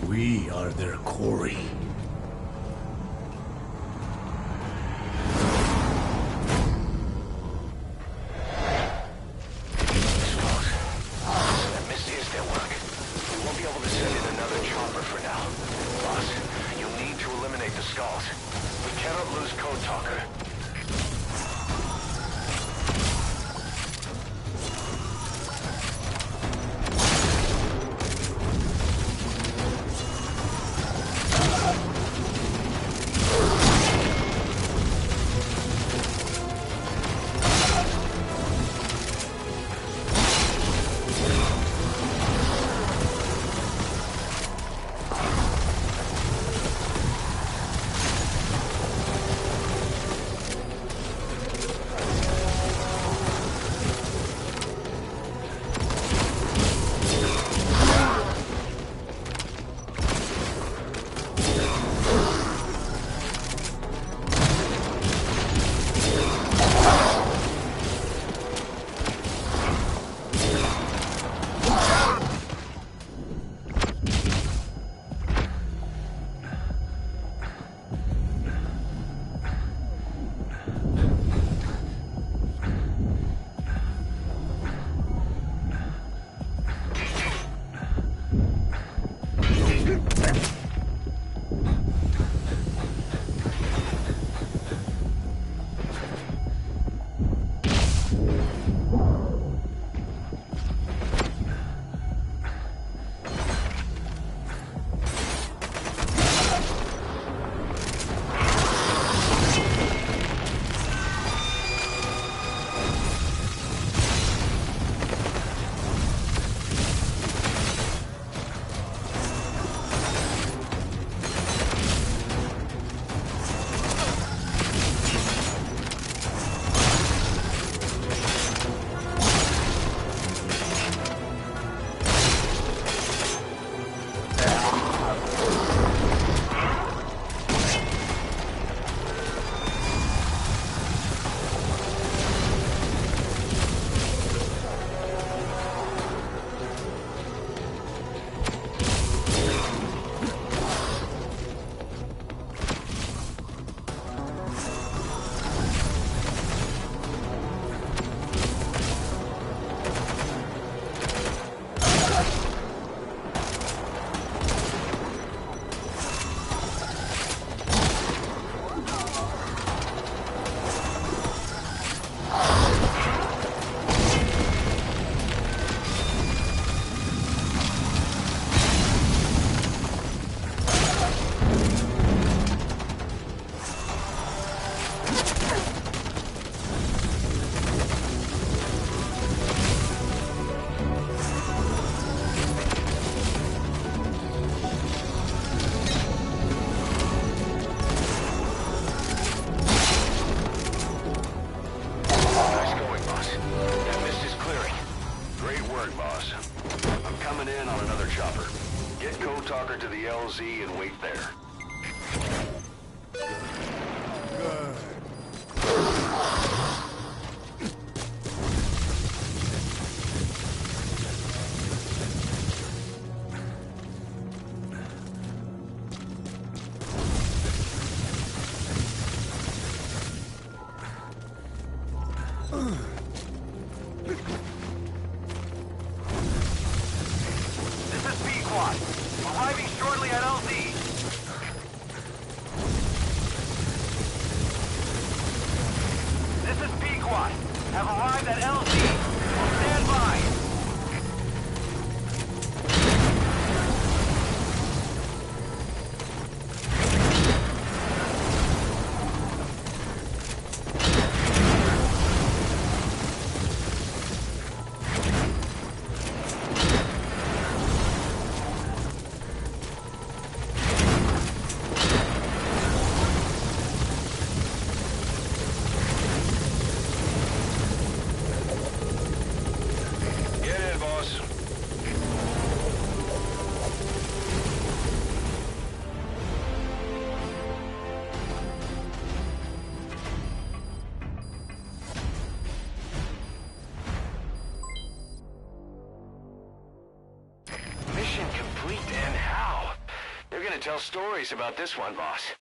We are their quarry. That mist is their work. We won't be able to send in another chopper for now. Boss, you'll need to eliminate the skulls. We cannot lose Code Talker. work, boss. I'm coming in on another chopper. Get Code Talker to the LZ and wait there. Arriving shortly at LZ. This is Pequot. Have arrived at LZ. Stand by. Tell stories about this one, boss.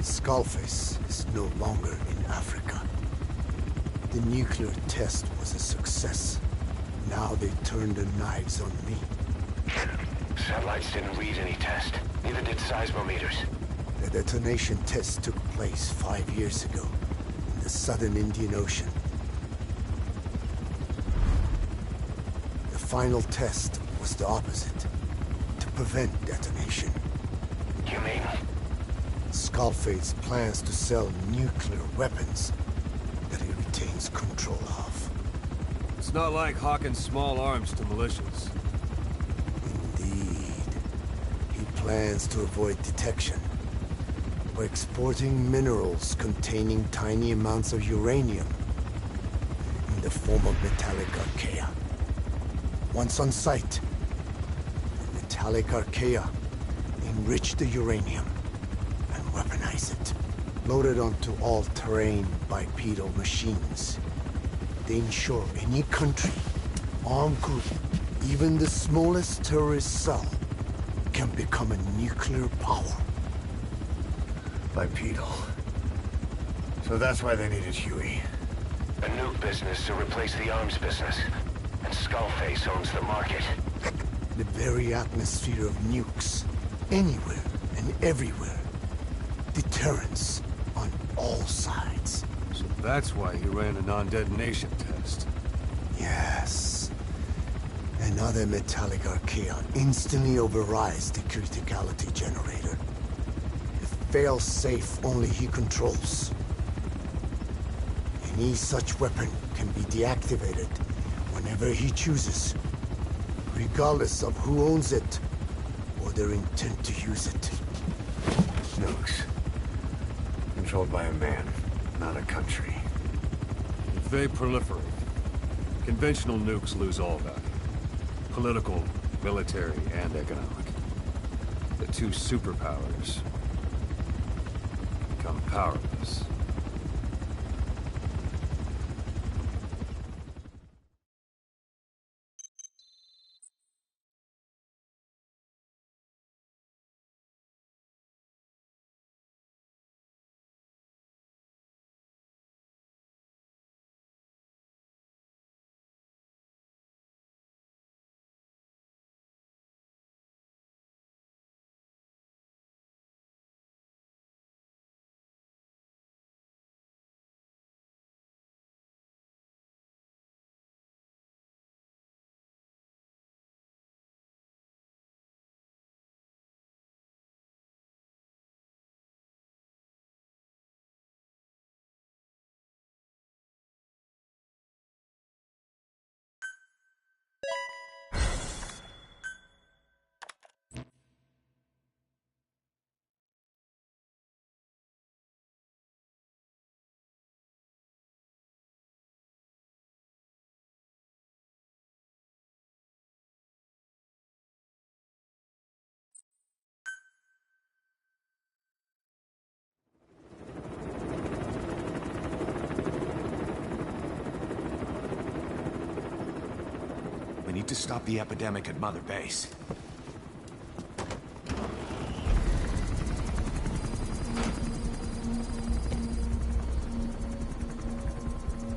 Skullface is no longer in Africa. The nuclear test was a success. Now they turned their knives on me. Satellites didn't read any test. Neither did seismometers. The detonation test took place 5 years ago in the southern Indian Ocean. The final test was the opposite, to prevent detonation. You mean? Skullface plans to sell nuclear weapons that he retains control of. It's not like hawking small arms to militias. Indeed. He plans to avoid detection by exporting minerals containing tiny amounts of uranium in the form of metallic archaea. Once on site, the metallic archaea enrich the uranium and weaponize it. Loaded onto all-terrain bipedal machines, they ensure any country, armed group, even the smallest terrorist cell, can become a nuclear power. Bipedal. So that's why they needed Huey. A nuke business to replace the arms business. And Skullface owns the market. The very atmosphere of nukes, anywhere and everywhere. Deterrence on all sides. So that's why he ran a non-detonation test. Yes. Another metallic archaea instantly overrides the criticality generator. A fail-safe only he controls. Any such weapon can be deactivated whenever he chooses, regardless of who owns it or their intent to use it. Nukes. Controlled by a man, not a country. If they proliferate, conventional nukes lose all value. Political, military, and economic. The two superpowers become powerless. need to stop the epidemic at Mother Base.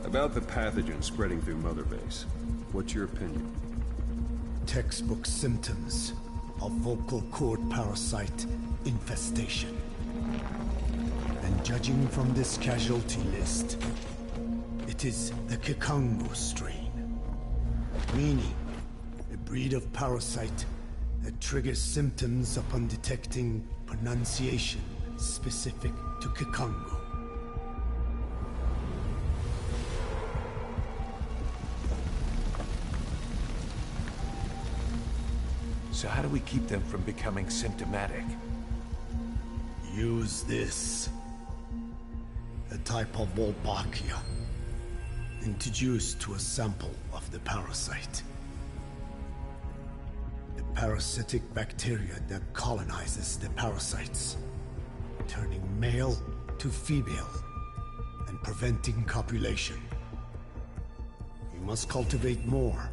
About the pathogen spreading through Mother Base, what's your opinion? Textbook symptoms of vocal cord parasite infestation. And judging from this casualty list, it is the Kikango strain. Meaning, a breed of parasite that triggers symptoms upon detecting pronunciation specific to Kikango. So how do we keep them from becoming symptomatic? Use this. A type of Wolbachia, introduced to a sample of the parasite. A parasitic bacteria that colonizes the parasites, turning male to female and preventing copulation. You must cultivate more.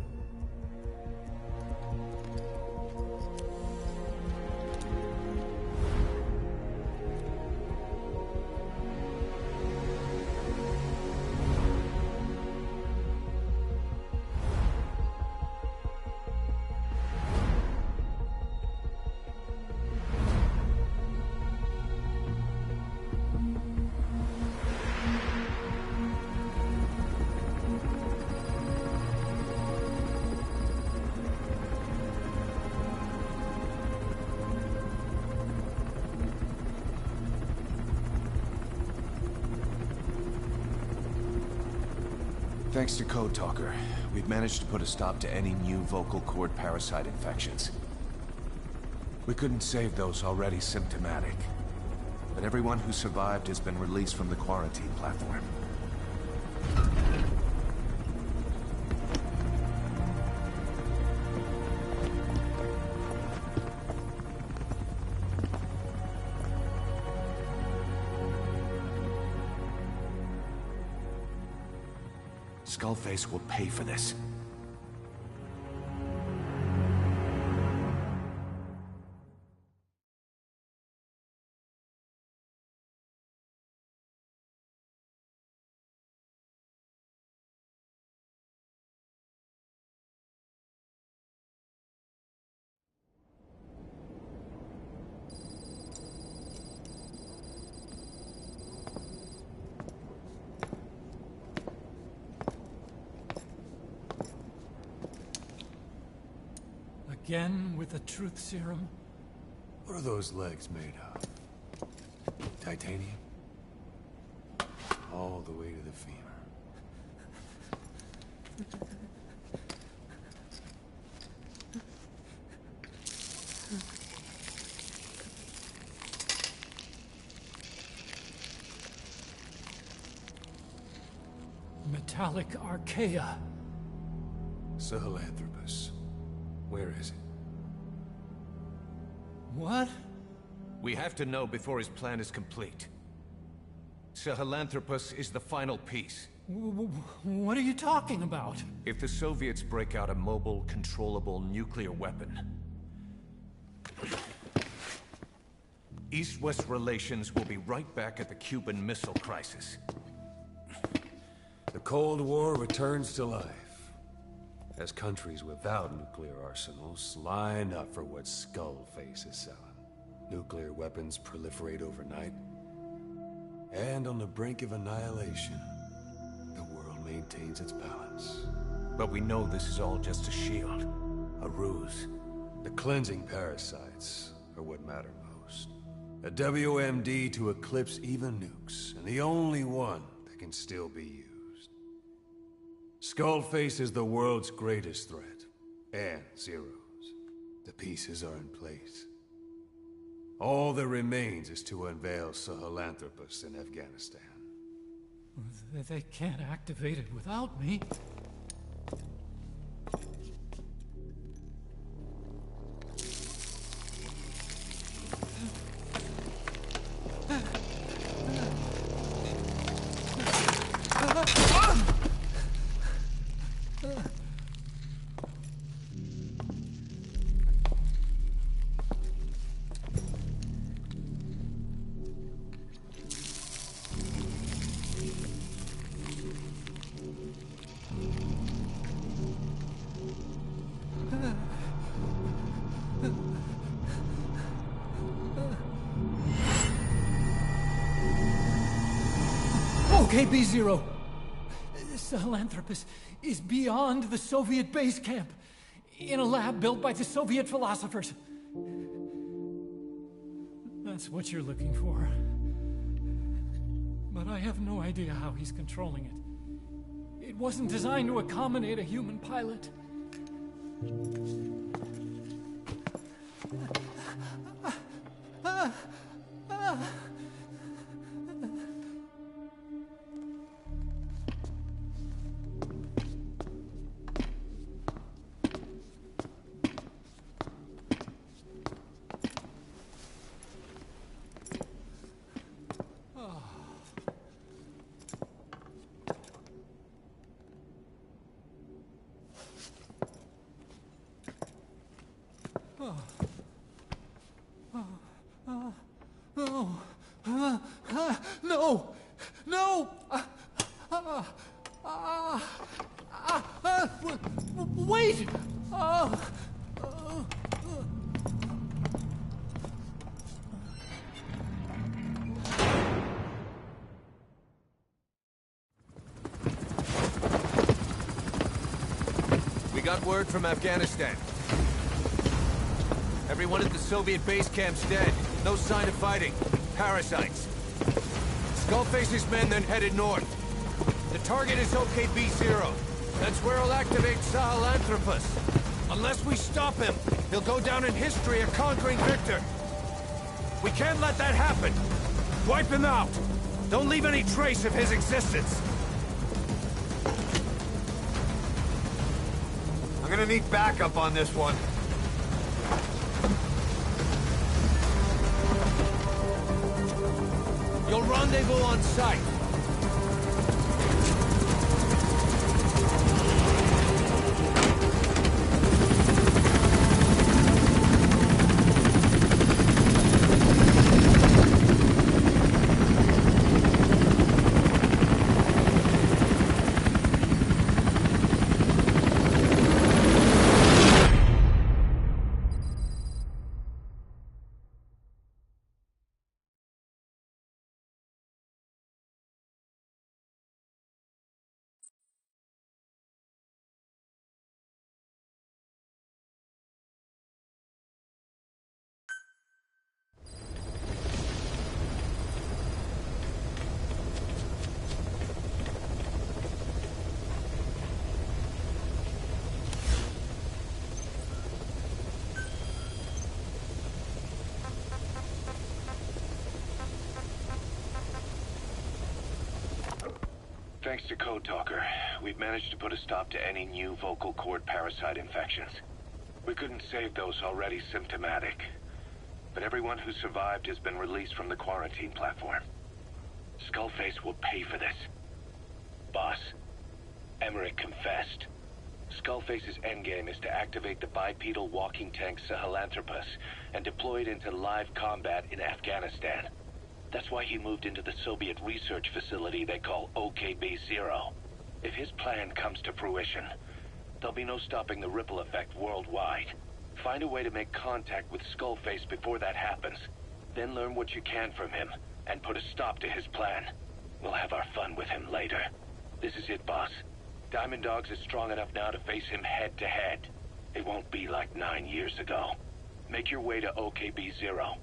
Thanks to Code Talker, we've managed to put a stop to any new vocal cord parasite infections. We couldn't save those already symptomatic, but everyone who survived has been released from the quarantine platform. Skullface will pay for this. Again with the truth serum? What are those legs made of? Titanium? All the way to the femur. Metallic archaea. Sahelanthropus. Where is it? What? We have to know before his plan is complete. Sahelanthropus is the final piece. What are you talking about? If the Soviets break out a mobile, controllable nuclear weapon, East-West relations will be right back at the Cuban Missile Crisis. The Cold War returns to life, as countries without nuclear arsenals line up for what Skullface is selling. Nuclear weapons proliferate overnight, and on the brink of annihilation, the world maintains its balance. But we know this is all just a shield, a ruse. The cleansing parasites are what matter most. A WMD to eclipse even nukes, and the only one that can still be used. Skullface is the world's greatest threat, and Zero's. The pieces are in place. All that remains is to unveil Sahelanthropus in Afghanistan. They can't activate it without me. Okay, B-Zero. Sahelanthropus is beyond the Soviet base camp, in a lab built by the Soviet philosophers. That's what you're looking for. But I have no idea how he's controlling it. It wasn't designed to accommodate a human pilot. No! No! Wait! We got word from Afghanistan. Everyone at the Soviet base camp's dead. No sign of fighting. Parasites. Skullface's men then headed north. The target is OKB-0. That's where he'll activate Sahelanthropus. Unless we stop him, he'll go down in history a conquering victor. We can't let that happen. Wipe him out. Don't leave any trace of his existence. I'm gonna need backup on this one. You'll rendezvous on site. Thanks to Code Talker, we've managed to put a stop to any new vocal cord parasite infections. We couldn't save those already symptomatic, but everyone who survived has been released from the quarantine platform. Skullface will pay for this. Boss, Emmerich confessed. Skullface's endgame is to activate the bipedal walking tank Sahelanthropus and deploy it into live combat in Afghanistan. That's why he moved into the Soviet research facility they call OKB-0. If his plan comes to fruition, there'll be no stopping the ripple effect worldwide. Find a way to make contact with Skullface before that happens. Then learn what you can from him, and put a stop to his plan. We'll have our fun with him later. This is it, boss. Diamond Dogs is strong enough now to face him head-to-head. It won't be like 9 years ago. Make your way to OKB-0.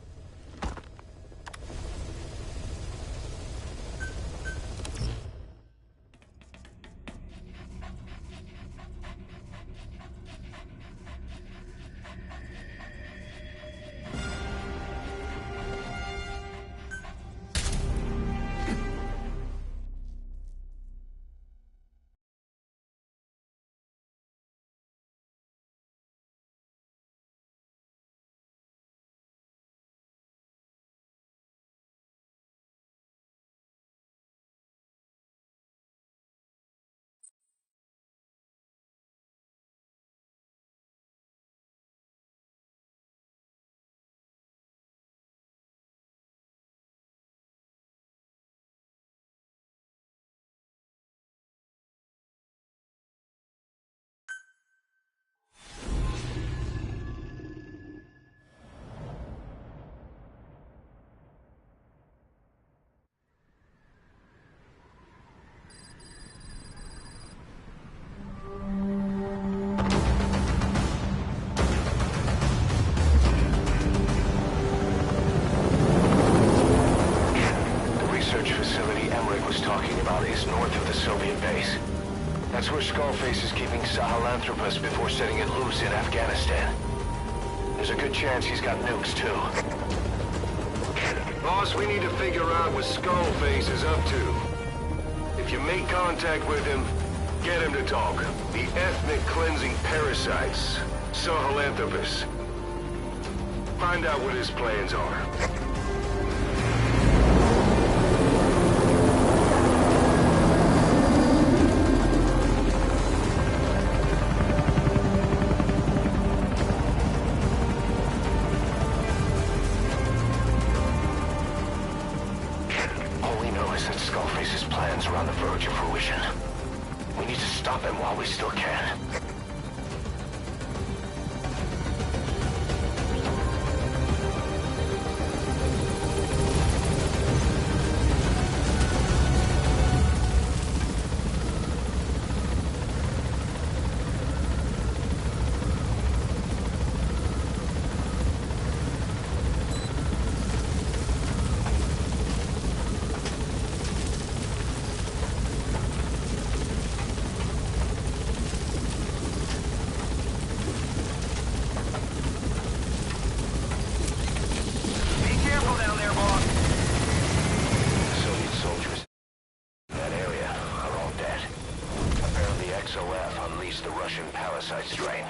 was talking about is north of the Soviet base. That's where Skullface is keeping Sahelanthropus before setting it loose in Afghanistan. There's a good chance he's got nukes, too. Boss, we need to figure out what Skullface is up to. If you make contact with him, get him to talk. The ethnic cleansing parasites, Sahelanthropus. Find out what his plans are. All we know is that Skullface's plans are on the verge of fruition. We need to stop him while we still can. The Russian parasite strain.